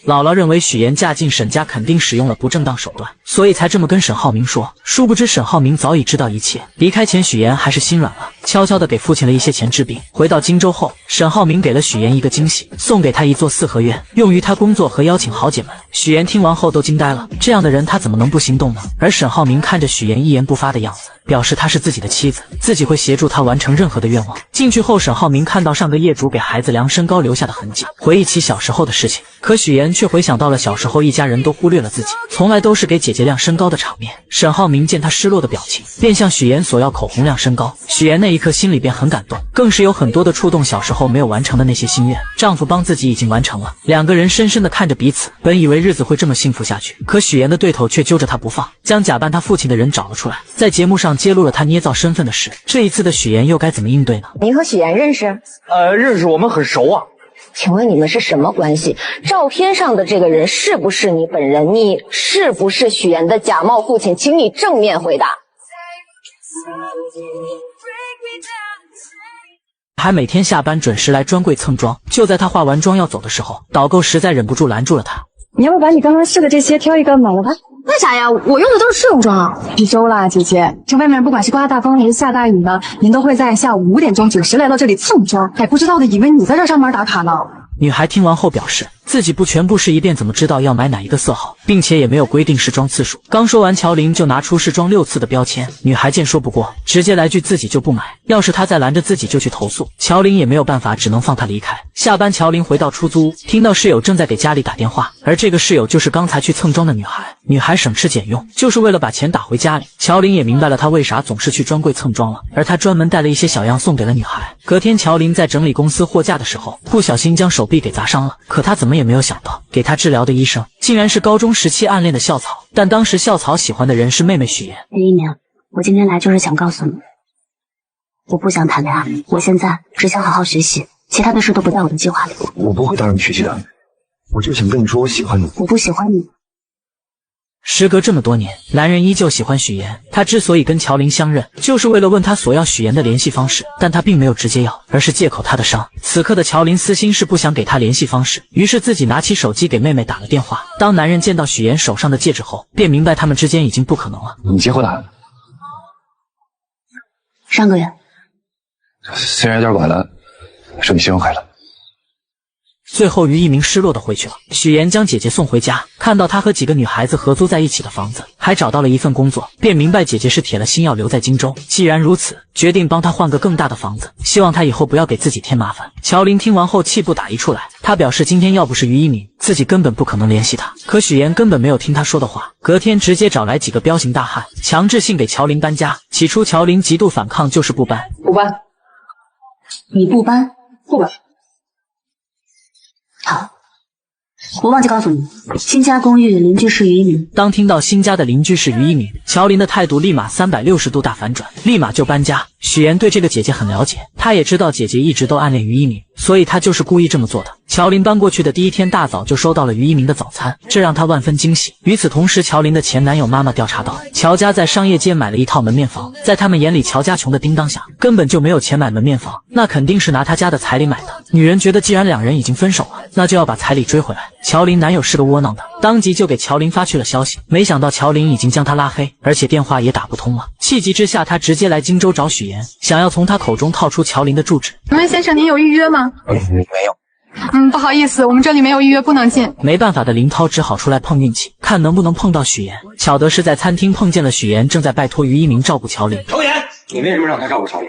姥姥认为许岩嫁进沈家肯定使用了不正当手段，所以才这么跟沈浩明说。殊不知沈浩明早已知道一切。离开前，许岩还是心软了，悄悄地给父亲了一些钱治病。回到荆州后，沈浩明给了许岩一个惊喜，送给他一座四合院，用于他工作和邀请豪姐们。许岩听完后都惊呆了，这样的人他怎么能不心动呢？而沈浩明看着许岩一言不发的样子，表示她是自己的妻子，自己会协助他完成任何的愿望。进去后，沈浩明看到上个业主给孩子量身高留下的痕迹，回忆起小时候的事情。可许岩却回想到了小时候一家人都忽略了自己，从来都是给姐姐量身高的场面。沈浩明见他失落的表情，便向许岩索要口红量身高。许岩那一刻心里便很感动，更是有很多的触动小时候没有完成的那些心愿，丈夫帮自己已经完成了。两个人深深地看着彼此，本以为日子会这么幸福下去，可许岩的对头却揪着他不放，将假扮他父亲的人找了出来，在节目上揭露了他捏造身份的事。这一次的许岩又该怎么应对呢？您和许岩认识？认识，我们很熟啊。请问你们是什么关系？照片上的这个人是不是你本人？你是不是许岩的假冒父亲？请你正面回答。还每天下班准时来专柜蹭妆。就在他化完妆要走的时候，导购实在忍不住拦住了他。你要不把你刚刚试的这些挑一个买了吧？为啥呀？我用的都是试用装啊。必修啦，姐姐。这外面不管是刮大风还是下大雨呢，您都会在下午5点钟准时来到这里蹭妆，还不知道的以为你在这上班打卡呢。女孩听完后表示，自己不全部试一遍怎么知道要买哪一个色号，并且也没有规定试妆次数。刚说完，乔林就拿出试妆6次的标签。女孩见说不过，直接来句自己就不买。要是她再拦着自己就去投诉，乔林也没有办法，只能放她离开。下班，乔林回到出租屋，听到室友正在给家里打电话，而这个室友就是刚才去蹭妆的女孩。女孩省吃俭用，就是为了把钱打回家里。乔林也明白了她为啥总是去专柜蹭妆了，而她专门带了一些小样送给了女孩。隔天，乔林在整理公司货架的时候，不小心将手臂给砸伤了。可他怎么也没有想到，给他治疗的医生竟然是高中时期暗恋的校草。但当时校草喜欢的人是妹妹许妍。林一鸣，我今天来就是想告诉你，我不想谈恋爱，我现在只想好好学习，其他的事都不在我的计划里。我不会打扰你学习的，我就想跟你说我喜欢你。我不喜欢你。时隔这么多年，男人依旧喜欢许妍。他之所以跟乔林相认，就是为了问他索要许妍的联系方式，但他并没有直接要，而是借口他的伤。此刻的乔林私心是不想给他联系方式，于是自己拿起手机给妹妹打了电话。当男人见到许妍手上的戒指后，便明白他们之间已经不可能了。你结婚了？上个月。虽然有点晚了，祝你新婚快乐。最后于一鸣失落的回去了。许岩将姐姐送回家，看到她和几个女孩子合租在一起的房子，还找到了一份工作，便明白姐姐是铁了心要留在荆州。既然如此，决定帮她换个更大的房子，希望她以后不要给自己添麻烦。乔林听完后气不打一处来，他表示今天要不是于一鸣，自己根本不可能联系他。可许岩根本没有听他说的话，隔天直接找来几个彪形大汉，强制性给乔林搬家。起初乔林极度反抗，就是不搬。不搬，你不搬，不搬。好，我忘记告诉你，新家公寓邻居是于一鸣。当听到新家的邻居是于一鸣，乔林的态度立马360度大反转，立马就搬家。许岩对这个姐姐很了解，他也知道姐姐一直都暗恋于一鸣，所以他就是故意这么做的。乔林搬过去的第一天大早就收到了于一鸣的早餐，这让他万分惊喜。与此同时，乔林的前男友妈妈调查到，乔家在商业街买了一套门面房，在他们眼里，乔家穷的叮当响，根本就没有钱买门面房，那肯定是拿他家的彩礼买的。女人觉得既然两人已经分手了，那就要把彩礼追回来。乔林男友是个窝囊的，当即就给乔林发去了消息，没想到乔林已经将他拉黑，而且电话也打不通了。气急之下，他直接来荆州找许岩，想要从他口中套出乔林的住址。请问先生，您有预约吗？没有。不好意思，我们这里没有预约，不能进。没办法的林涛只好出来碰运气，看能不能碰到许岩。巧的是在餐厅碰见了许岩，正在拜托于一鸣照顾乔林。乔岩，你为什么让他照顾乔林？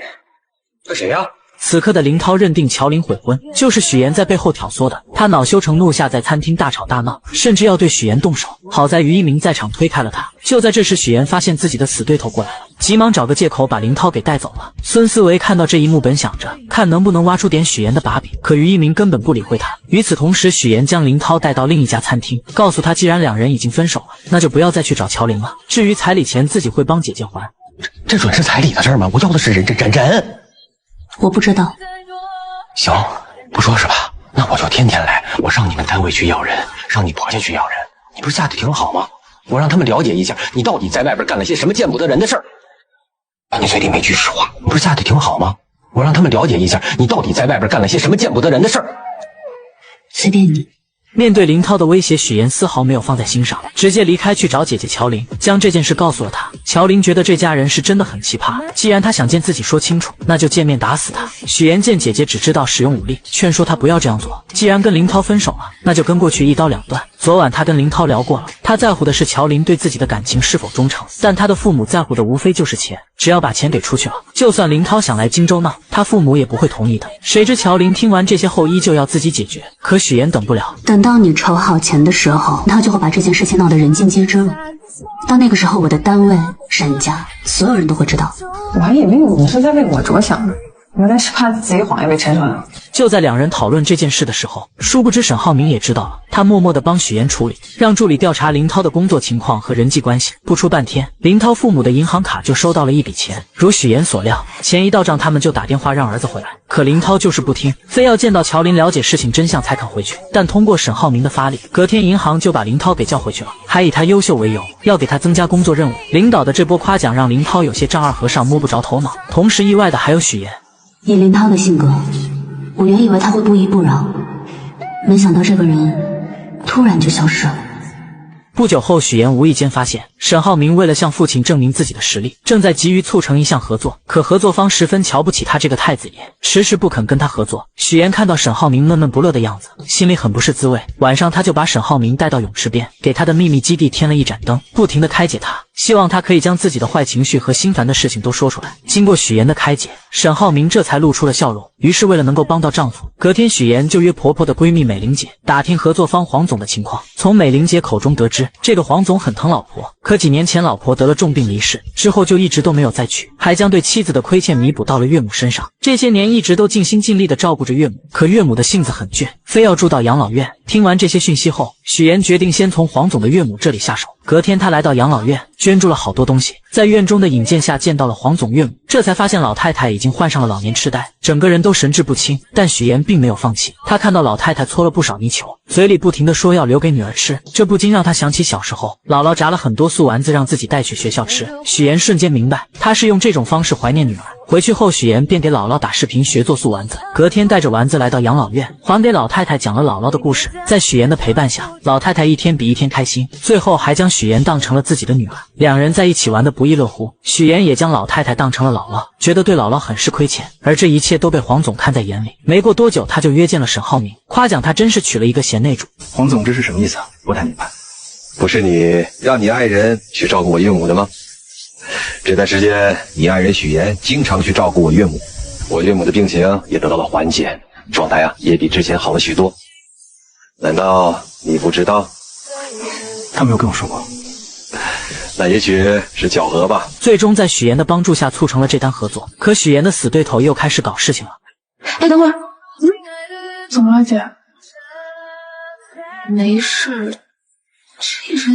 这谁呀？此刻的林涛认定乔林悔婚，就是许岩在背后挑唆的。他恼羞成怒下，在餐厅大吵大闹，甚至要对许岩动手。好在于一鸣在场推开了他。就在这时，许岩发现自己的死对头过来了，急忙找个借口把林涛给带走了。孙思维看到这一幕，本想着看能不能挖出点许岩的把柄，可于一鸣根本不理会他。与此同时，许岩将林涛带到另一家餐厅，告诉他既然两人已经分手了，那就不要再去找乔林了。至于彩礼钱，自己会帮姐姐还。这准是彩礼的事吗？我要的是人。我不知道。行，不说是吧？那我就天天来，我上你们单位去要人，上你婆家去要人。你不是嫁得挺好吗？我让他们了解一下，你到底在外边干了些什么见不得人的事儿。你嘴里没句实话，你不是嫁得挺好吗？我让他们了解一下，你到底在外边干了些什么见不得人的事儿。随便你。面对林涛的威胁，许岩丝毫没有放在心上，直接离开去找姐姐乔林，将这件事告诉了她。乔林觉得这家人是真的很奇葩，既然他想见自己说清楚，那就见面打死他。许岩见姐姐只知道使用武力，劝说她不要这样做，既然跟林涛分手了，那就跟过去一刀两断。昨晚他跟林涛聊过了，他在乎的是乔林对自己的感情是否忠诚，但他的父母在乎的无非就是钱，只要把钱给出去了，就算林涛想来荆州闹，他父母也不会同意的。谁知乔林听完这些后依旧要自己解决，可许岩等不了，等到你筹好钱的时候，他就会把这件事情闹得人尽皆知了。到那个时候，我的单位、沈家，所有人都会知道。我还以为你是在为我着想呢，原来是怕自己谎言被拆穿了。就在两人讨论这件事的时候，殊不知沈浩明也知道了，他默默地帮许岩处理，让助理调查林涛的工作情况和人际关系。不出半天，林涛父母的银行卡就收到了一笔钱，如许岩所料，钱一到账，他们就打电话让儿子回来。可林涛就是不听，非要见到乔林了解事情真相才肯回去。但通过沈浩明的发力，隔天银行就把林涛给叫回去了，还以他优秀为由，要给他增加工作任务。领导的这波夸奖让林涛有些丈二和尚摸不着头脑，同时意外的还有许岩。以林涛的性格，我原以为他会不依不饶，没想到这个人突然就消失了。不久后，许岩无意间发现沈浩明为了向父亲证明自己的实力，正在急于促成一项合作，可合作方十分瞧不起他这个太子爷，迟迟不肯跟他合作。许岩看到沈浩明闷闷不乐的样子，心里很不是滋味。晚上他就把沈浩明带到泳池边，给他的秘密基地添了一盏灯，不停地开解他，希望他可以将自己的坏情绪和心烦的事情都说出来。经过许岩的开解，沈浩明这才露出了笑容。于是为了能够帮到丈夫，隔天许岩就约婆婆的闺蜜美玲姐打听合作方黄总的情况。从美玲姐口中得知，这个黄总很疼老婆，可几年前老婆得了重病离世，之后就一直都没有再娶，还将对妻子的亏欠弥补到了岳母身上。这些年一直都尽心尽力地照顾着岳母，可岳母的性子很倔，非要住到养老院。听完这些讯息后，许岩决定先从黄总的岳母这里下手。隔天他来到养老院，捐助了好多东西，在院中的引荐下见到了黄总岳母，这才发现老太太已经患上了老年痴呆，整个人都神志不清。但许岩并没有放弃，他看到老太太搓了不少泥鳅，嘴里不停地说要留给女儿吃，这不禁让他想起小时候姥姥炸了很多素丸子让自己带去学校吃。许岩瞬间明白，他是用这种方式怀念女儿。回去后，许岩便给姥姥打视频学做素丸子，隔天带着丸子来到养老院，还给老太太讲了姥姥的故事。在许岩的陪伴下，老太太一天比一天开心，最后还将许岩当成了自己的女儿，两人在一起玩得不亦乐乎。许岩也将老太太当成了姥姥，觉得对姥姥很是亏欠，而这一切都被黄总看在眼里。没过多久，他就约见了沈浩明，夸奖他真是娶了一个贤内助。黄总，这是什么意思啊？不太明白。不是你让你爱人去照顾我岳母的吗？这段时间，你爱人许岩经常去照顾我岳母，我岳母的病情也得到了缓解，状态也比之前好了许多。难道你不知道？他没有跟我说过。那也许是巧合吧。最终在许岩的帮助下促成了这单合作，可许岩的死对头又开始搞事情了。哎，等会儿，怎么了，姐？没事。这人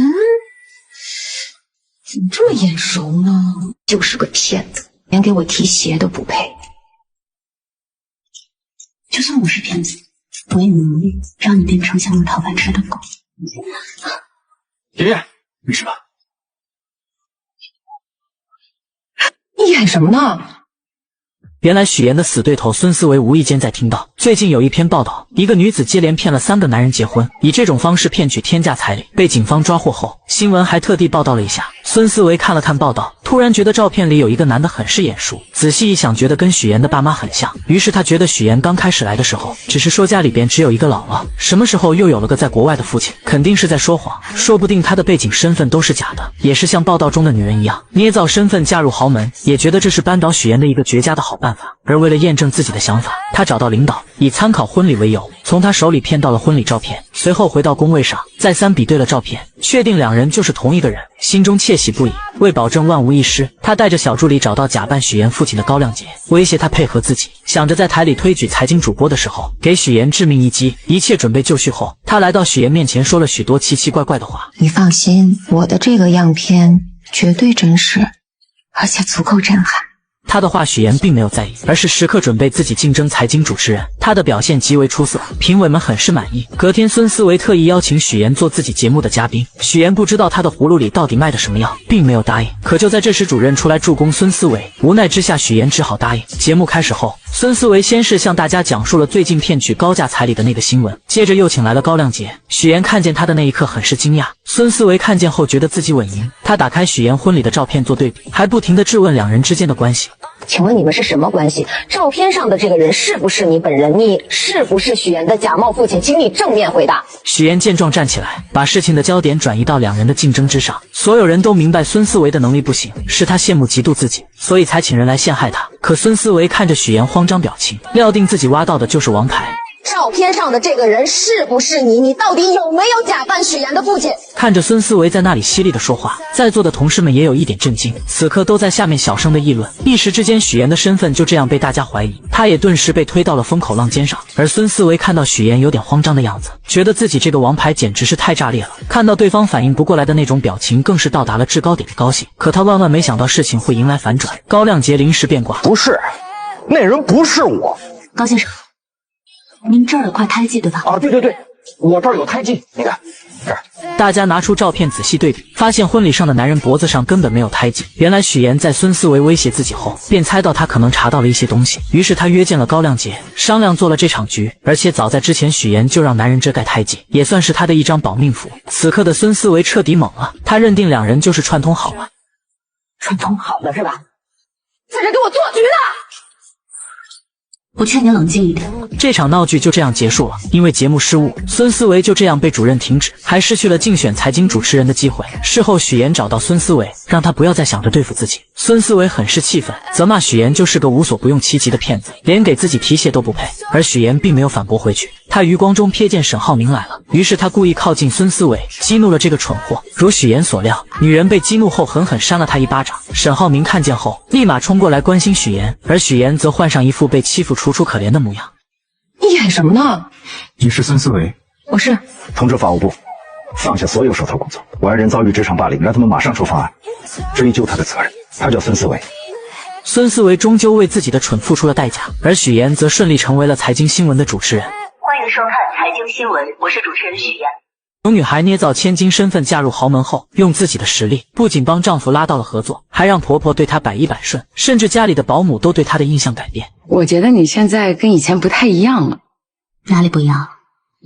怎么这么眼熟呢？就是个骗子，连给我提鞋都不配。就算我是骗子，我也努力让你变成像我讨饭吃的狗。爷爷，没事吧？你演什么呢？原来许岩的死对头孙思维无意间在听到最近有一篇报道，一个女子接连骗了3个男人结婚，以这种方式骗取天价彩礼，被警方抓获后，新闻还特地报道了一下。孙思维看了看报道，突然觉得照片里有一个男的很是眼熟，仔细一想，觉得跟许岩的爸妈很像。于是他觉得许岩刚开始来的时候，只是说家里边只有一个姥姥，什么时候又有了个在国外的父亲，肯定是在说谎，说不定他的背景身份都是假的，也是像报道中的女人一样捏造身份嫁入豪门，也觉得这是扳倒许岩的一个绝佳的好办法。而为了验证自己的想法，他找到领导，以参考婚礼为由，从他手里骗到了婚礼照片，随后回到工位上，再三比对了照片，确定两人就是同一个人，心中窃喜不已。为保证万无一失，他带着小助理找到假扮许岩父亲的高亮杰，威胁他配合自己，想着在台里推举财经主播的时候给许岩致命一击。一切准备就绪后，他来到许岩面前，说了许多奇奇怪怪的话。你放心，我的这个样片绝对真实，而且足够震撼。他的话许岩并没有在意，而是时刻准备自己竞争财经主持人。他的表现极为出色，评委们很是满意。隔天，孙思维特意邀请许岩做自己节目的嘉宾。许岩不知道他的葫芦里到底卖的什么药，并没有答应。可就在这时，主任出来助攻孙思维，无奈之下，许岩只好答应。节目开始后，孙思维先是向大家讲述了最近骗取高价彩礼的那个新闻，接着又请来了高亮杰。许岩看见他的那一刻很是惊讶，孙思维看见后觉得自己稳赢。他打开许岩婚礼的照片做对比，还不停地质问两人之间的关系。请问你们是什么关系？照片上的这个人是不是你本人？你是不是许岩的假冒父亲？请你正面回答。许岩见状站起来，把事情的焦点转移到两人的竞争之上。所有人都明白孙思维的能力不行，是他羡慕嫉妒自己，所以才请人来陷害他。可孙思维看着许岩慌张表情，料定自己挖到的就是王牌。照片上的这个人是不是你？你到底有没有假扮许岩的父亲？看着孙思维在那里犀利的说话，在座的同事们也有一点震惊，此刻都在下面小声的议论。一时之间，许岩的身份就这样被大家怀疑，他也顿时被推到了风口浪尖上。而孙思维看到许岩有点慌张的样子，觉得自己这个王牌简直是太炸裂了。看到对方反应不过来的那种表情，更是到达了制高点的高兴。可他万万没想到事情会迎来反转，高亮杰临时变卦，不是，那人不是我。高先生，您这儿有块胎记对吧？啊，对，我这儿有胎记，你看这儿。大家拿出照片仔细对比，发现婚礼上的男人脖子上根本没有胎记。原来许岩在孙思维威胁自己后，便猜到他可能查到了一些东西，于是他约见了高亮杰，商量做了这场局。而且早在之前，许岩就让男人遮盖胎记，也算是他的一张保命符。此刻的孙思维彻底懵了，他认定两人就是串通好了。串通好了是吧？这是给我做局的！我劝你冷静一点。这场闹剧就这样结束了。因为节目失误，孙思维就这样被主任停职，还失去了竞选财经主持人的机会。事后许岩找到孙思维，让他不要再想着对付自己。孙思维很是气愤，责骂许岩就是个无所不用其极的骗子，连给自己提鞋都不配。而许岩并没有反驳回去，他余光中瞥见沈浩明来了，于是他故意靠近孙思维，激怒了这个蠢货。如许岩所料，女人被激怒后狠狠扇了他一巴掌。沈浩明看见后，立马冲过来关心许岩，而许岩则换上一副被欺负楚楚可怜的模样。你演什么呢？你是孙思维？我是。通知法务部，放下所有手头工作。我爱人遭遇职场霸凌，让他们马上出方案，追究他的责任。他叫孙思维。孙思维终究为自己的蠢付出了代价，而许岩则顺利成为了财经新闻的主持人。欢迎收看财经新闻，我是主持人许岩。有女孩捏造千金身份嫁入豪门后，用自己的实力不仅帮丈夫拉到了合作，还让婆婆对她百依百顺，甚至家里的保姆都对她的印象改变。我觉得你现在跟以前不太一样了。哪里不一样？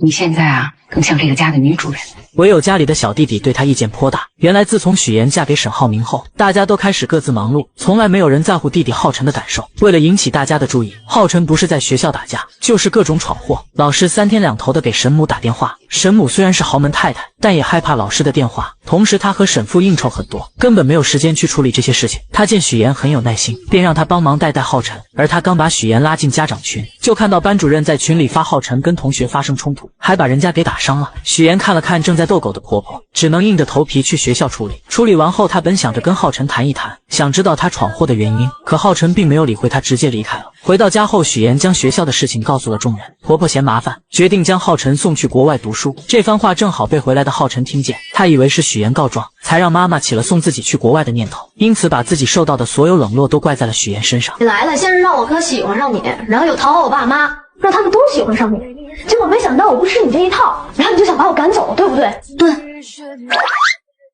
你现在啊，更像这个家的女主人。唯有家里的小弟弟对她意见颇大。原来自从许妍嫁给沈浩明后，大家都开始各自忙碌，从来没有人在乎弟弟浩辰的感受。为了引起大家的注意，浩辰不是在学校打架，就是各种闯祸。老师3天2头的给沈母打电话，沈母虽然是豪门太太，但也害怕老师的电话。同时他和沈父应酬很多，根本没有时间去处理这些事情。他见许妍很有耐心，便让他帮忙带浩辰。而他刚把许妍拉进家长群，就看到班主任在群里发浩辰跟同学发生冲突，还把人家给打伤了。许妍看了看正在逗狗的婆婆，只能硬着头皮去学校处理。处理完后，他本想着跟浩辰谈一谈，想知道他闯祸的原因，可浩辰并没有理会他，直接离开了。回到家后，许妍将学校的事情告诉了众人。婆婆嫌麻烦，决定将浩辰送去国外读书。这番话正好被回来的浩辰听见，他以为是许妍告状，才让妈妈起了送自己去国外的念头，因此把自己受到的所有冷落都怪在了许妍身上。你来了，先是让我哥喜欢上你，然后又讨好我爸妈，让他们都喜欢上你，结果没想到我不吃你这一套，然后你就想把我赶走，对不对？对。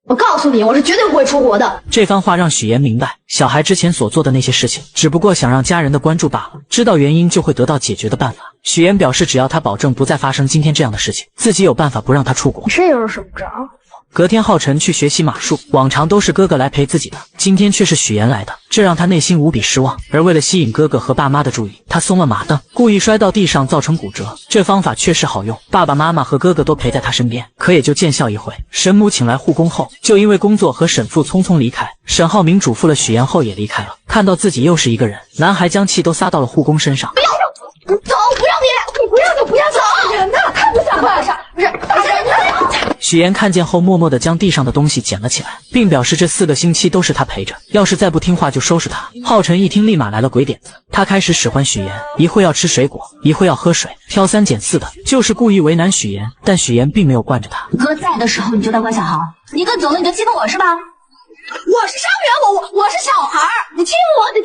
我告诉你，我是绝对不会出国的。这番话让许妍明白，小孩之前所做的那些事情，只不过想让家人的关注罢了，知道原因就会得到解决的办法。许妍表示，只要他保证不再发生今天这样的事情，自己有办法不让他出国。这又是什么招？隔天，浩辰去学习马术，往常都是哥哥来陪自己的，今天却是许妍来的，这让他内心无比失望。而为了吸引哥哥和爸妈的注意，他松了马镫，故意摔到地上，造成骨折。这方法确实好用，爸爸妈妈和哥哥都陪在他身边，可也就见效一回。沈母请来护工后，就因为工作和沈父匆匆离开。沈浩明嘱咐了许妍后也离开了。看到自己又是一个人，男孩将气都撒到了护工身上。不要走，不要你不要就不要走，人呢？太不像话了，不是大人。许妍看见后，默默地将地上的东西捡了起来，并表示这4个星期都是他陪着，要是再不听话就收拾他。浩辰一听，立马来了鬼点子，他开始使唤许妍，一会要吃水果，一会要喝水，挑3拣4的，就是故意为难许妍。但许妍并没有惯着他。哥在的时候你就当乖小孩，你哥走了你就欺负我是吧？我是伤员，我是小孩，你欺负我，你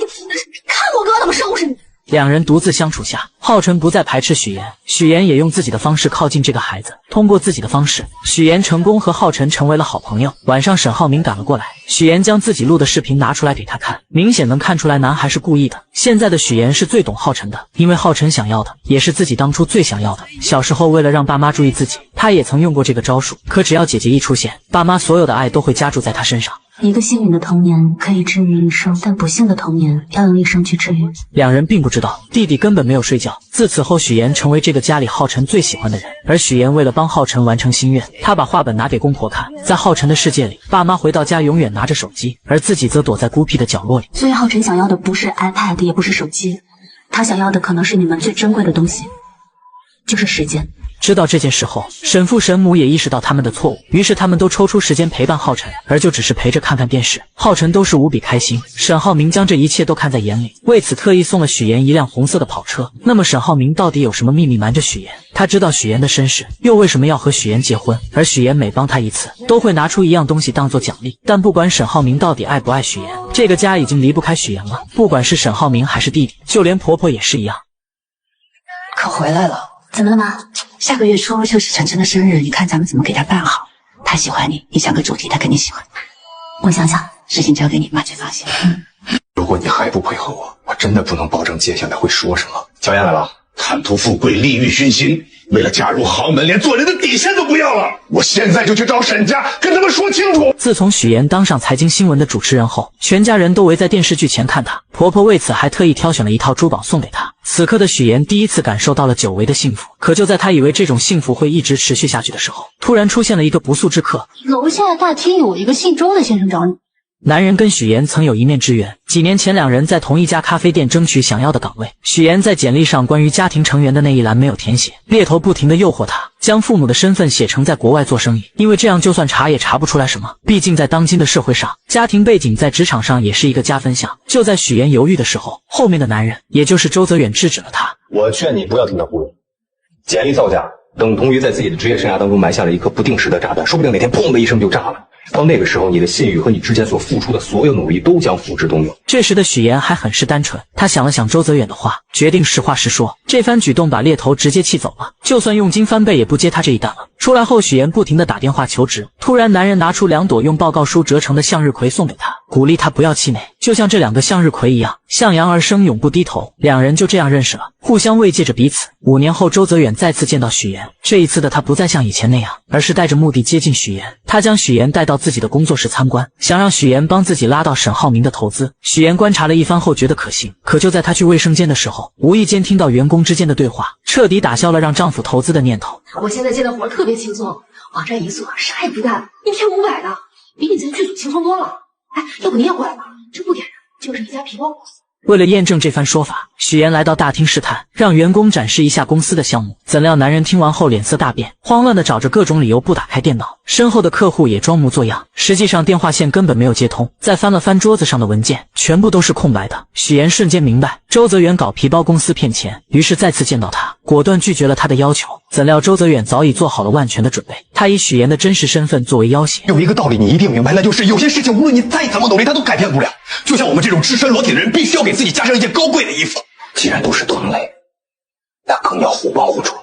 看我哥怎么收拾你。两人独自相处下，浩辰不再排斥许妍，许妍也用自己的方式靠近这个孩子。通过自己的方式，许妍成功和浩辰成为了好朋友。晚上，沈浩明赶了过来，许妍将自己录的视频拿出来给他看，明显能看出来男孩是故意的。现在的许妍是最懂浩辰的，因为浩辰想要的也是自己当初最想要的。小时候为了让爸妈注意自己，他也曾用过这个招数，可只要姐姐一出现，爸妈所有的爱都会加注在他身上。一个幸运的童年可以治愈一生，但不幸的童年要用一生去治愈。两人并不知道，弟弟根本没有睡觉。自此后，许妍成为这个家里浩辰最喜欢的人。而许妍为了帮浩辰完成心愿，她把画本拿给公婆看。在浩辰的世界里，爸妈回到家永远拿着手机，而自己则躲在孤僻的角落里。所以浩辰想要的不是 iPad， 也不是手机，他想要的可能是你们最珍贵的东西，就是时间。知道这件事后，沈父沈母也意识到他们的错误，于是他们都抽出时间陪伴浩辰，而就只是陪着看看电视。浩辰都是无比开心。沈浩明将这一切都看在眼里，为此特意送了许妍一辆红色的跑车。那么沈浩明到底有什么秘密瞒着许妍？他知道许妍的身世，又为什么要和许妍结婚？而许妍每帮他一次，都会拿出一样东西当做奖励。但不管沈浩明到底爱不爱许妍，这个家已经离不开许妍了。不管是沈浩明还是弟弟，就连婆婆也是一样。可回来了。怎么了妈？下个月初就是晨晨的生日，你看咱们怎么给他办好？他喜欢你，你想个主题，他肯定喜欢。我想想，事情交给你，妈最放心。如果你还不配合我，我真的不能保证接下来会说什么。乔燕来了，贪图富贵，利欲熏心，为了嫁入豪门，连做人的底线都不要了。我现在就去找沈家，跟他们说清楚。自从许妍当上财经新闻的主持人后，全家人都围在电视剧前看她。婆婆为此还特意挑选了一套珠宝送给她。此刻的许妍第一次感受到了久违的幸福，可就在她以为这种幸福会一直持续下去的时候，突然出现了一个不速之客。楼下大厅有一个姓周的先生找你。男人跟许妍曾有一面之缘，几年前两人在同一家咖啡店争取想要的岗位。许妍在简历上关于家庭成员的那一栏没有填写，猎头不停地诱惑她，将父母的身份写成在国外做生意，因为这样就算查也查不出来什么。毕竟在当今的社会上，家庭背景在职场上也是一个加分项。就在许妍犹豫的时候，后面的男人，也就是周泽远制止了她。我劝你不要听他忽悠，简历造假等同于在自己的职业生涯当中埋下了一颗不定时的炸弹，说不定哪天砰的一声就炸了。到那个时候，你的信誉和你之前所付出的所有努力都将付之东流。这时的许妍还很是单纯，她想了想周泽远的话，决定实话实说。这番举动把猎头直接气走了，就算佣金翻倍也不接他这一单了。出来后，许妍不停地打电话求职。突然，男人拿出2朵用报告书折成的向日葵送给她，鼓励她不要气馁，就像这2个向日葵一样，向阳而生，永不低头。两人就这样认识了，互相慰藉着彼此。5年后，周泽远再次见到许妍，这一次的他不再像以前那样，而是带着目的接近许妍。他将许妍带到自己的工作室参观，想让许妍帮自己拉到沈浩明的投资。许妍观察了一番后觉得可行，可就在她去卫生间的时候，无意间听到员工之间的对话，彻底打消了让丈夫投资的念头。我现在接的活特别轻松，网站一做啥也不干，1天500的，比你在剧组轻松多了。哎，要不你也过来吧？这不点人就是一家皮包公司。为了验证这番说法，许妍来到大厅试探，让员工展示一下公司的项目。怎料男人听完后脸色大变，慌乱地找着各种理由不打开电脑。身后的客户也装模作样，实际上电话线根本没有接通。再翻了翻桌子上的文件，全部都是空白的。许妍瞬间明白周泽远搞皮包公司骗钱，于是再次见到他，果断拒绝了他的要求。怎料周泽远早已做好了万全的准备，他以许妍的真实身份作为要挟。有一个道理你一定明白，那就是有些事情无论你再怎么努力，它都改变不了。就像我们这种赤身裸体的人，必须要给自己加上一件高贵的衣服。既然都是同类，那更要互帮互助了。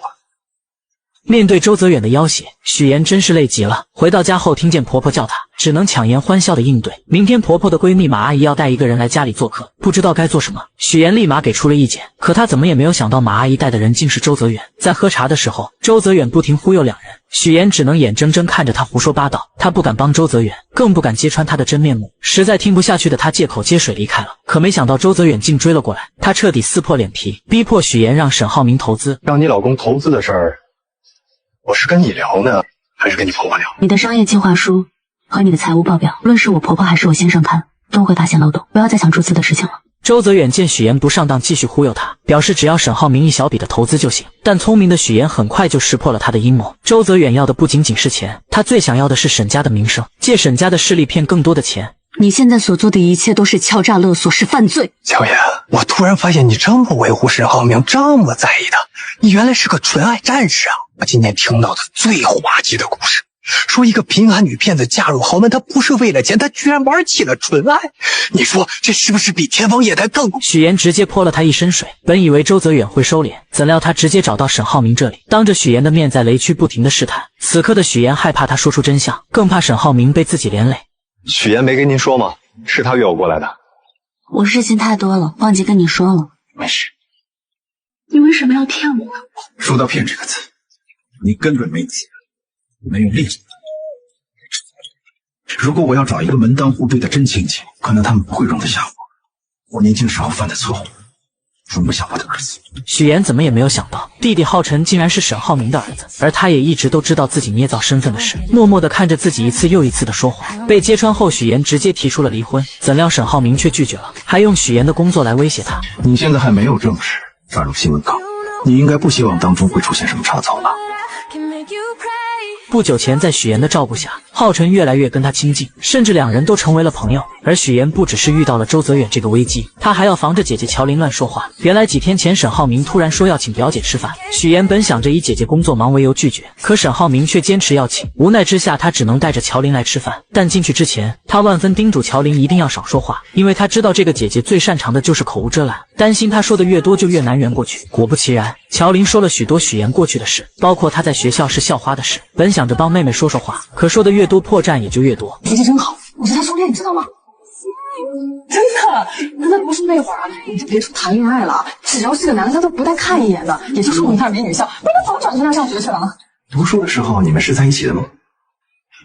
面对周泽远的要挟，许妍真是累极了。回到家后，听见婆婆叫她，只能强颜欢笑的应对。明天婆婆的闺蜜马阿姨要带一个人来家里做客，不知道该做什么。许妍立马给出了意见，可她怎么也没有想到马阿姨带的人竟是周泽远。在喝茶的时候，周泽远不停忽悠两人，许妍只能眼睁睁看着他胡说八道。她不敢帮周泽远，更不敢揭穿他的真面目。实在听不下去的她借口接水离开了。可没想到周泽远竟追了过来，他彻底撕破脸皮，逼迫许妍让沈浩明投资。让你老公投资的事儿，我是跟你聊呢，还是跟你婆婆聊？你的商业计划书和你的财务报表，无论是我婆婆还是我先生看，都会发现漏洞。不要再想注资的事情了。周泽远见许妍不上当，继续忽悠他，表示只要沈浩明一小笔的投资就行。但聪明的许妍很快就识破了他的阴谋。周泽远要的不仅仅是钱，他最想要的是沈家的名声，借沈家的势力骗更多的钱。你现在所做的一切都是敲诈勒索，是犯罪。乔妍，我突然发现你这么维护沈浩明，这么在意他，你原来是个纯爱战士啊！我今天听到的最滑稽的故事，说一个贫寒女骗子嫁入豪门，她不是为了钱，她居然玩起了纯爱。你说这是不是比天方夜谭更？许妍直接泼了他一身水。本以为周泽远会收敛，怎料他直接找到沈浩明这里，当着许妍的面在雷区不停的试探。此刻的许妍害怕他说出真相，更怕沈浩明被自己连累。许妍没跟您说吗？是他约我过来的。我事情太多了，忘记跟你说了。没事。你为什么要骗我？说到骗这个字，你根本没钱，没有力气。如果我要找一个门当户对的真亲戚，可能他们不会容得下我。我年轻时候犯的错误，容不下我的儿子。许妍怎么也没有想到，弟弟浩辰竟然是沈浩明的儿子，而他也一直都知道自己捏造身份的事，默默地看着自己一次又一次的说谎。被揭穿后，许妍直接提出了离婚，怎料沈浩明却拒绝了，还用许妍的工作来威胁他。你现在还没有正式转入新闻岗，你应该不希望当中会出现什么差错吧？不久前，在许妍的照顾下，浩辰越来越跟他亲近，甚至两人都成为了朋友。而许妍不只是遇到了周泽远这个危机，她还要防着姐姐乔琳乱说话。原来几天前，沈浩明突然说要请表姐吃饭，许妍本想着以姐姐工作忙为由拒绝，可沈浩明却坚持要请，无奈之下，她只能带着乔琳来吃饭。但进去之前，她万分叮嘱乔琳一定要少说话，因为她知道这个姐姐最擅长的就是口无遮拦，担心她说的越多就越难圆过去。果不其然，乔琳说了许多许妍过去的事，包括她在学校是校花的事。本想着帮妹妹说说话，可说的越多，破绽也就越多。脾气真好，我觉得他初恋，你知道吗？真的，那不是那会儿啊，你就别说谈恋爱了，只要是个男的，他都不带看一眼的。也就是我们那儿没女校，不然他早转去那儿上学去了。读书的时候你们是在一起的吗？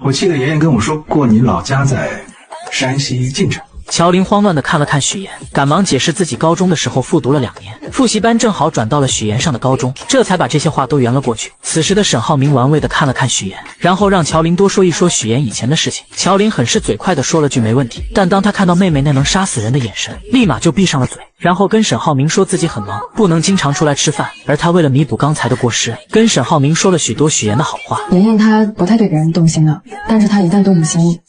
我记得妍妍跟我说过，你老家在山西晋城。乔琳慌乱地看了看许妍，赶忙解释自己高中的时候复读了2年，复习班正好转到了许妍上的高中，这才把这些话都圆了过去。此时的沈浩明玩味地看了看许妍，然后让乔琳多说一说许妍以前的事情。乔琳很是嘴快地说了句没问题，但当她看到妹妹那能杀死人的眼神，立马就闭上了嘴，然后跟沈浩明说自己很忙，不能经常出来吃饭，而他为了弥补刚才的过失，跟沈浩明说了许多许妍的好话。妍妍她不太对别人动心的，但是她一旦动了心，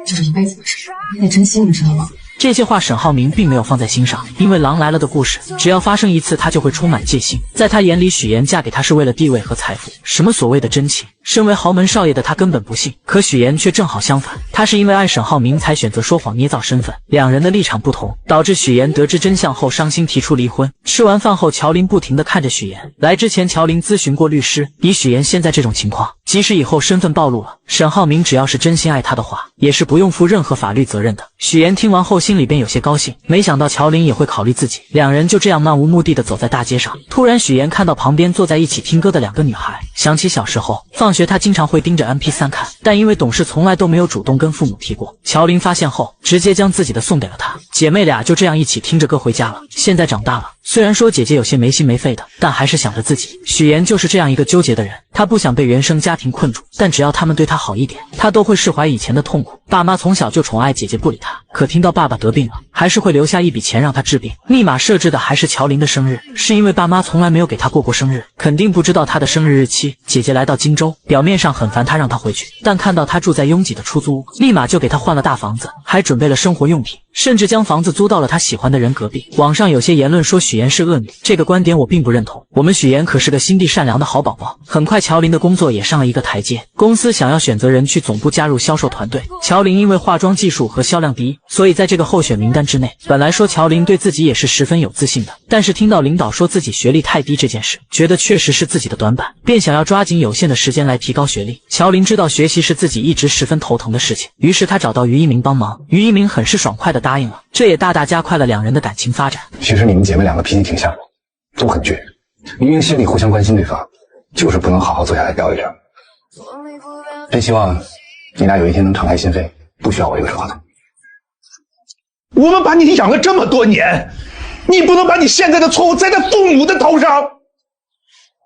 这是一辈子的事，你得珍惜，你知道吗？这些话沈浩明并没有放在心上，因为狼来了的故事只要发生一次，他就会充满戒心。在他眼里，许妍嫁给他是为了地位和财富，什么所谓的真情，身为豪门少爷的他根本不信，可许妍却正好相反，他是因为爱沈浩明才选择说谎捏造身份。两人的立场不同，导致许妍得知真相后伤心提出离婚。吃完饭后，乔林不停地看着许妍。来之前，乔林咨询过律师，以许妍现在这种情况，即使以后身份暴露了，沈浩明只要是真心爱他的话，也是不用负任何法律责任的。许妍听完后心里便有些高兴，没想到乔林也会考虑自己。两人就这样漫无目的地走在大街上，突然许妍看到旁边坐在一起听歌的两个女孩，想起小时候放学她经常会盯着 MP3 看，但因为懂事从来都没有主动跟父母提过。乔林发现后，直接将自己的送给了她，姐妹俩就这样一起听着歌回家了。现在长大了，虽然说姐姐有些没心没肺的，但还是想着自己。许妍就是这样一个纠结的人，她不想被原生家庭困住，但只要他们对她好一点，她都会释怀以前的痛苦。爸妈从小就宠爱姐姐不理她，可听到爸爸得病了，还是会留下一笔钱让她治病。密码设置的还是乔林的生日，是因为爸妈从来没有给她过生日，肯定不知道她的生日日期。姐姐来到荆州，表面上很烦她让她回去，但看到她住在拥挤的出租屋，立马就给她换了大房子，还准备了生活用品，甚至将房子租到了她喜欢的人隔壁。网上有些言论说许妍是恶女，这个观点我并不认同。我们许妍可是个心地善良的好宝宝。很快乔林的工作也上了一个台阶，公司想要选择人去总部加入销售团队。乔林因为化妆技术和销量第一，所以在这个候选名单之内。本来说乔林对自己也是十分有自信的，但是听到领导说自己学历太低这件事，觉得确实是自己的短板，便想要抓紧有限的时间来提高学历。乔林知道学习是自己一直十分头疼的事情，于是他找到于一鸣帮忙，于一鸣很是爽快地答应了，这也大大加快了两人的感情发展。其实你们姐妹两个脾气挺像的，都很倔，明明心里互相关心对方，就是不能好好坐下来聊一聊。真希望你俩有一天能敞开心扉，不需要我一个说话筒。我们把你养了这么多年，你不能把你现在的错误栽在父母的头上。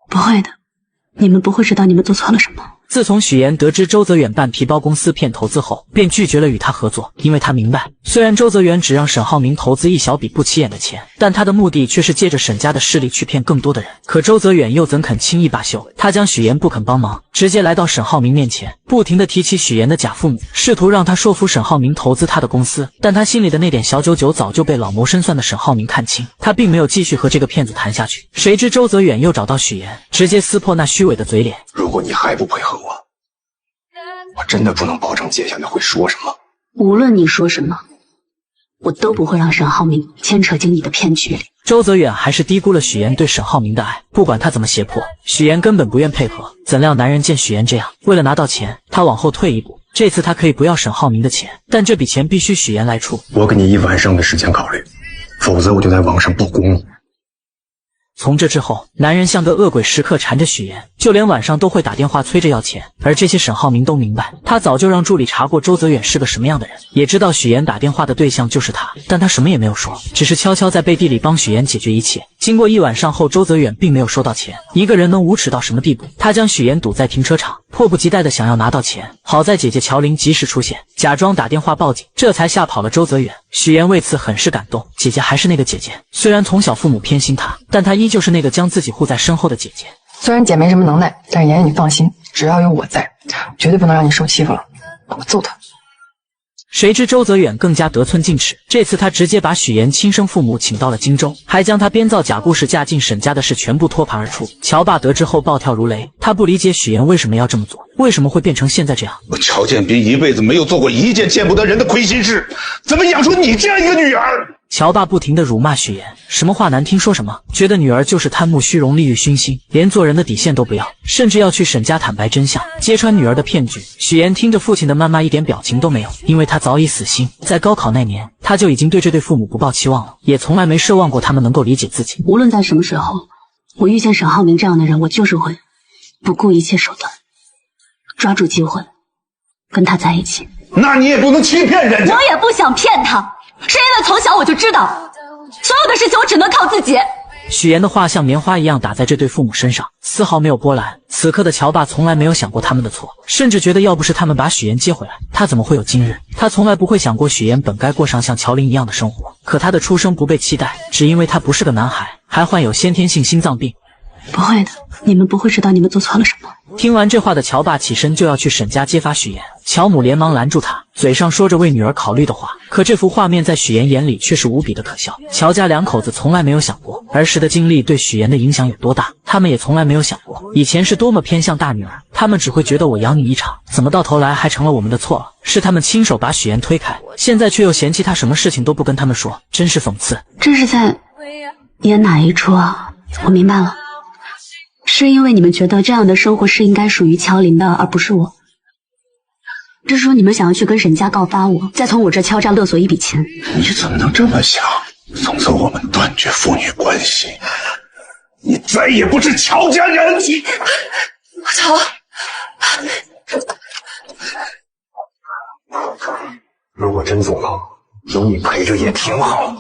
不会的，你们不会知道你们做错了什么。自从许妍得知周泽远办皮包公司骗投资后，便拒绝了与他合作，因为他明白，虽然周泽远只让沈浩明投资一小笔不起眼的钱，但他的目的却是借着沈家的势力去骗更多的人。可周泽远又怎肯轻易罢休？他将许妍不肯帮忙，直接来到沈浩明面前，不停地提起许妍的假父母，试图让他说服沈浩明投资他的公司。但他心里的那点小九九早就被老谋深算的沈浩明看清，他并没有继续和这个骗子谈下去。谁知周泽远又找到许妍，直接撕破那虚伪的嘴脸。如果你还不配合我真的不能保证接下来会说什么。无论你说什么，我都不会让沈浩明牵扯进你的骗局里。周泽远还是低估了许妍对沈浩明的爱，不管他怎么胁迫，许妍根本不愿配合。怎料男人见许妍这样，为了拿到钱，他往后退一步。这次他可以不要沈浩明的钱，但这笔钱必须许妍来出。我给你1晚上的时间考虑，否则我就在网上曝光你。从这之后，男人像个恶鬼，时刻缠着许妍，就连晚上都会打电话催着要钱。而这些沈浩明都明白，他早就让助理查过周泽远是个什么样的人，也知道许妍打电话的对象就是他，但他什么也没有说，只是悄悄在背地里帮许妍解决一切。经过1晚上后，周泽远并没有收到钱。一个人能无耻到什么地步？他将许妍堵在停车场，迫不及待的想要拿到钱。好在姐姐乔玲及时出现，假装打电话报警，这才吓跑了周泽远。许妍为此很是感动，姐姐还是那个姐姐，虽然从小父母偏心她，但她依旧是那个将自己护在身后的姐姐。虽然姐没什么能耐，但是妍妍你放心，只要有我在，绝对不能让你受欺负了。我揍她。谁知周泽远更加得寸进尺，这次他直接把许妍亲生父母请到了荆州，还将他编造假故事嫁进沈家的事全部托盘而出。乔爸得知后暴跳如雷，他不理解许妍为什么要这么做，为什么会变成现在这样。我乔建斌一辈子没有做过一件见不得人的亏心事，怎么养出你这样一个女儿？乔爸不停地辱骂许妍，什么话难听说什么，觉得女儿就是贪慕虚荣、利欲熏心，连做人的底线都不要，甚至要去沈家坦白真相，揭穿女儿的骗局。许妍听着父亲的谩骂一点表情都没有，因为她早已死心。在高考那年，她就已经对这对父母不抱期望了，也从来没奢望过他们能够理解自己。无论在什么时候，我遇见沈浩明这样的人，我就是会不顾一切手段，抓住机会跟他在一起。那你也不能欺骗人家。我也不想骗他，是因为从小我就知道，所有的事情我只能靠自己。许妍的话像棉花一样打在这对父母身上，丝毫没有波澜。此刻的乔爸从来没有想过他们的错，甚至觉得要不是他们把许妍接回来，他怎么会有今日？他从来不会想过许妍本该过上像乔玲一样的生活，可他的出生不被期待，只因为他不是个男孩，还患有先天性心脏病。不会的，你们不会知道你们做错了什么。听完这话的乔爸起身就要去沈家揭发许妍，乔母连忙拦住他，嘴上说着为女儿考虑的话，可这幅画面在许妍眼里却是无比的可笑。乔家两口子从来没有想过儿时的经历对许妍的影响有多大，他们也从来没有想过以前是多么偏向大女儿，他们只会觉得我养你一场，怎么到头来还成了我们的错了？是他们亲手把许妍推开，现在却又嫌弃她什么事情都不跟他们说，真是讽刺。这是在演哪一出啊？我明白了。是因为你们觉得这样的生活是应该属于乔林的，而不是我。这是说你们想要去跟沈家告发我，再从我这敲诈勒索一笔钱。你怎么能这么想？从此我们断绝父女关系，你再也不是乔家人。乔，如果真做好，有你陪着也挺好。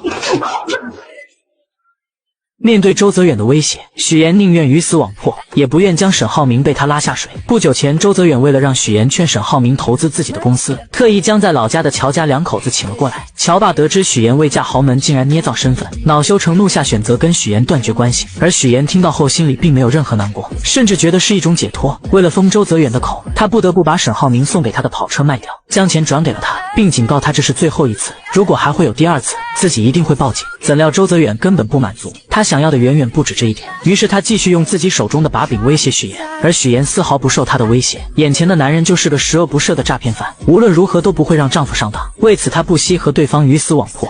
面对周泽远的威胁，许妍宁愿鱼死网破，也不愿将沈浩明被他拉下水。不久前，周泽远为了让许妍劝沈浩明投资自己的公司，特意将在老家的乔家两口子请了过来。乔爸得知许妍未嫁豪门，竟然捏造身份，恼羞成怒下选择跟许妍断绝关系。而许妍听到后，心里并没有任何难过，甚至觉得是一种解脱。为了封周泽远的口，他不得不把沈浩明送给他的跑车卖掉，将钱转给了他，并警告他这是最后一次，如果还会有第二次，自己一定会报警。怎料周泽远根本不满足，他想要的远远不止这一点，于是他继续用自己手中的把柄威胁许妍，而许妍丝毫不受他的威胁。眼前的男人就是个十恶不赦的诈骗犯，无论如何都不会让丈夫上当，为此他不惜和对方鱼死网破。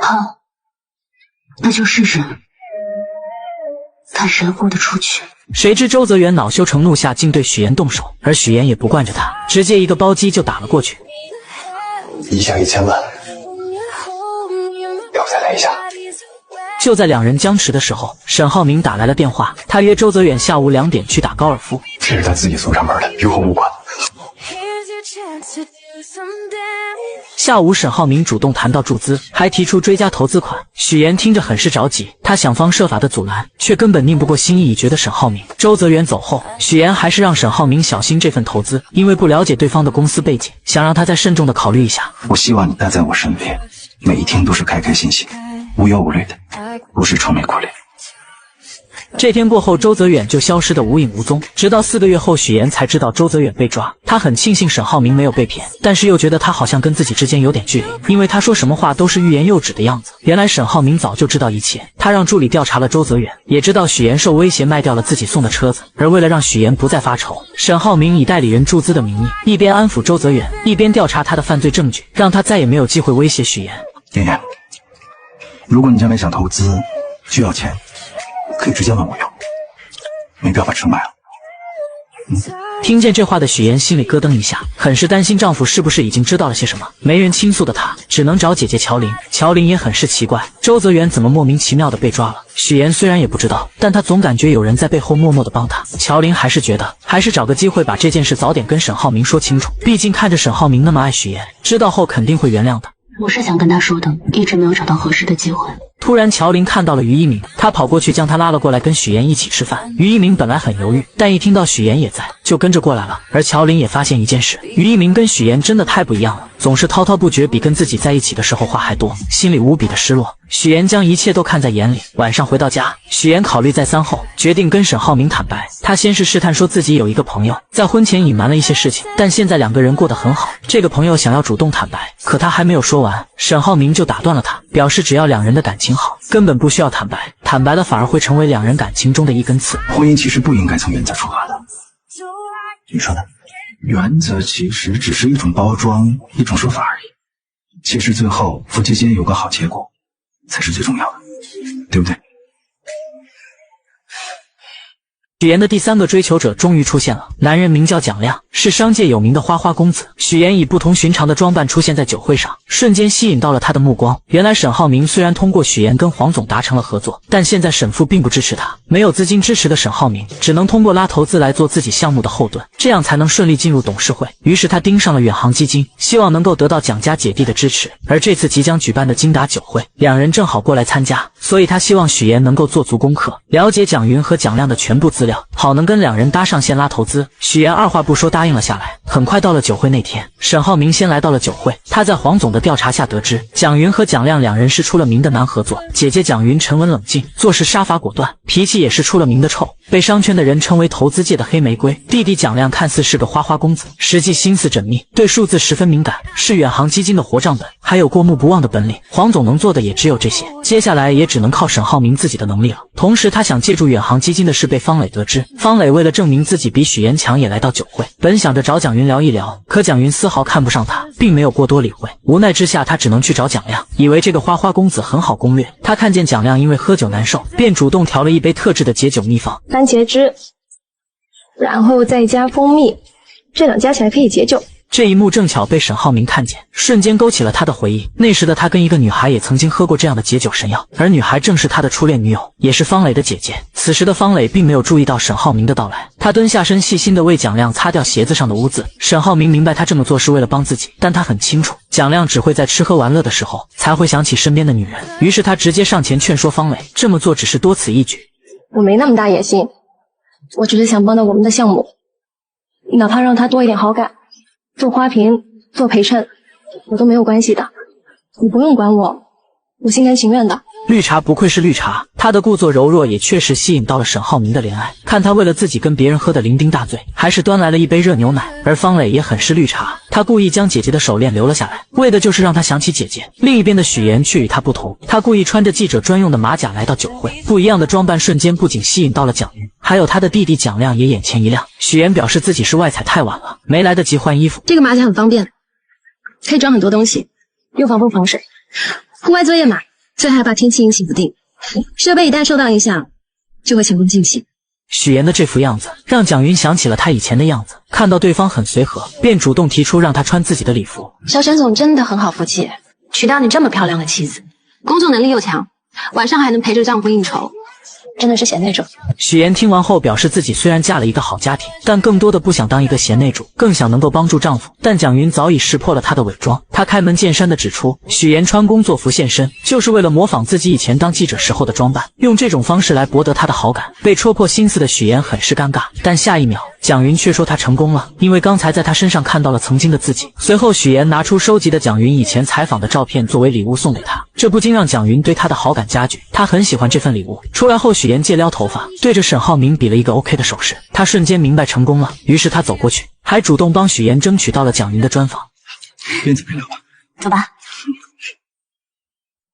好，那就试试，看谁活得出去。谁知周泽远恼羞成怒下竟对许妍动手，而许妍也不惯着他，直接一个包击就打了过去。一下1000万，要不再来一下？就在两人僵持的时候，沈浩明打来了电话，他约周泽远下午2点去打高尔夫。这是他自己送上门的，与我无关。下午，沈浩明主动谈到注资，还提出追加投资款。许妍听着很是着急，他想方设法的阻拦，却根本拧不过心意已决的沈浩明。周泽远走后，许妍还是让沈浩明小心这份投资，因为不了解对方的公司背景，想让他再慎重的考虑一下。我希望你待在我身边，每一天都是开开心心，无忧无虑的，不是愁眉苦脸。这天过后，周泽远就消失得无影无踪，直到4个月后，许妍才知道周泽远被抓。他很庆幸沈浩明没有被骗，但是又觉得他好像跟自己之间有点距离，因为他说什么话都是欲言又止的样子。原来沈浩明早就知道一切，他让助理调查了周泽远，也知道许妍受威胁卖掉了自己送的车子。而为了让许妍不再发愁，沈浩明以代理人注资的名义，一边安抚周泽远，一边调查他的犯罪证据，让他再也没有机会威胁许妍。妍妍，如果你将来想投资，需要钱，可以直接问我要，没必要把车卖了。听见这话的许妍心里咯噔一下，很是担心丈夫是不是已经知道了些什么。没人倾诉的她，只能找姐姐乔琳。乔琳也很是奇怪，周泽远怎么莫名其妙的被抓了。许妍虽然也不知道，但她总感觉有人在背后默默的帮她。乔琳还是觉得，还是找个机会把这件事早点跟沈浩明说清楚。毕竟看着沈浩明那么爱许妍，知道后肯定会原谅的。我是想跟他说的，一直没有找到合适的机会。突然，乔琳看到了于一鸣，他跑过去将他拉了过来，跟许妍一起吃饭。于一鸣本来很犹豫，但一听到许妍也在，就跟着过来了。而乔琳也发现一件事，于一鸣跟许妍真的太不一样了，总是滔滔不绝，比跟自己在一起的时候话还多，心里无比的失落。许妍将一切都看在眼里。晚上回到家，许妍考虑再三后，决定跟沈浩明坦白。她先是试探说自己有一个朋友，在婚前隐瞒了一些事情，但现在2个人过得很好。这个朋友想要主动坦白，可他还没有说完，沈浩明就打断了他，表示只要2人的感情好，根本不需要坦白，坦白了反而会成为2人感情中的一根刺。婚姻其实不应该从原则出发的，你说呢？原则其实只是一种包装，一种说法而已。其实最后夫妻间有个好结果，才是最重要的，对不对？许妍的第3个追求者终于出现了，男人名叫蒋亮，是商界有名的花花公子。许妍以不同寻常的装扮出现在酒会上，瞬间吸引到了他的目光。原来沈浩明虽然通过许妍跟黄总达成了合作，但现在沈父并不支持他，没有资金支持的沈浩明只能通过拉投资来做自己项目的后盾，这样才能顺利进入董事会。于是他盯上了远航基金，希望能够得到蒋家姐弟的支持。而这次即将举办的金达酒会，2人正好过来参加，所以他希望许妍能够做足功课，了解蒋云和蒋亮的全部资料。料，好能跟两人搭上线拉投资。许岩二话不说答应了下来。很快到了酒会那天，沈浩明先来到了酒会。他在黄总的调查下得知，蒋云和蒋亮两人是出了名的难合作。姐姐蒋云沉稳冷静，做事杀伐果断，脾气也是出了名的臭，被商圈的人称为投资界的黑玫瑰。弟弟蒋亮看似是个花花公子，实际心思缜密，对数字十分敏感，是远航基金的活账本，还有过目不忘的本领。黄总能做的也只有这些，接下来也只能靠沈浩明自己的能力了。同时他想借助远航基金的事被方磊得知，方磊为了证明自己比许岩强也来到酒会，本想着找蒋云聊一聊，可蒋云丝毫看不上他，并没有过多理会。无奈之下他只能去找蒋亮，以为这个花花公子很好攻略。他看见蒋亮因为喝酒难受，便主动调了一杯特制的解酒秘方，番茄汁，然后再加蜂蜜，这两加起来可以解酒。这一幕正巧被沈浩明看见，瞬间勾起了他的回忆。那时的他跟一个女孩也曾经喝过这样的解酒神药，而女孩正是他的初恋女友，也是方磊的姐姐。此时的方磊并没有注意到沈浩明的到来，他蹲下身细心地为蒋亮擦掉鞋子上的污渍。沈浩明明白他这么做是为了帮自己，但他很清楚蒋亮只会在吃喝玩乐的时候才会想起身边的女人，于是他直接上前劝说方磊，这么做只是多此一举。我没那么大野心，我只是想帮到我们的项目，哪怕让他多一点好感，做花瓶做陪衬我都没有关系的，你不用管我，我心甘情愿的。绿茶不愧是绿茶，他的故作柔弱也确实吸引到了沈浩明的怜爱。看他为了自己跟别人喝得酩酊大醉，还是端来了一杯热牛奶。而方磊也很是绿茶，他故意将姐姐的手链留了下来，为的就是让她想起姐姐。另一边的许岩却与他不同，他故意穿着记者专用的马甲来到酒会，不一样的装扮瞬间不仅吸引到了蒋云，还有他的弟弟蒋亮也眼前一亮。许岩表示自己是外采太晚了，没来得及换衣服。这个马甲很方便，可以装很多东西，又防风防水。户外作业嘛，最害怕天气阴晴不定，设备一旦受到影响，就会前功尽弃。许岩的这副样子让蒋云想起了他以前的样子，看到对方很随和，便主动提出让他穿自己的礼服。小沈总真的很好福气，娶到你这么漂亮的妻子，工作能力又强，晚上还能陪着丈夫应酬，真的是贤内助。许岩听完后表示自己虽然嫁了一个好家庭，但更多的不想当一个贤内助，更想能够帮助丈夫。但蒋云早已识破了他的伪装，他开门见山地指出，许岩穿工作服现身，就是为了模仿自己以前当记者时候的装扮，用这种方式来博得他的好感。被戳破心思的许岩很是尴尬，但下一秒蒋云却说他成功了，因为刚才在他身上看到了曾经的自己。随后许岩拿出收集的蒋云以前采访的照片作为礼物送给他，这不禁让蒋云对他的好感加剧，他很喜欢这份礼物。出来后许岩借撩头发，对着沈浩明比了一个 OK 的手势，他瞬间明白成功了，于是他走过去，还主动帮许岩争取到了蒋云的专访。边走边聊吧。走吧。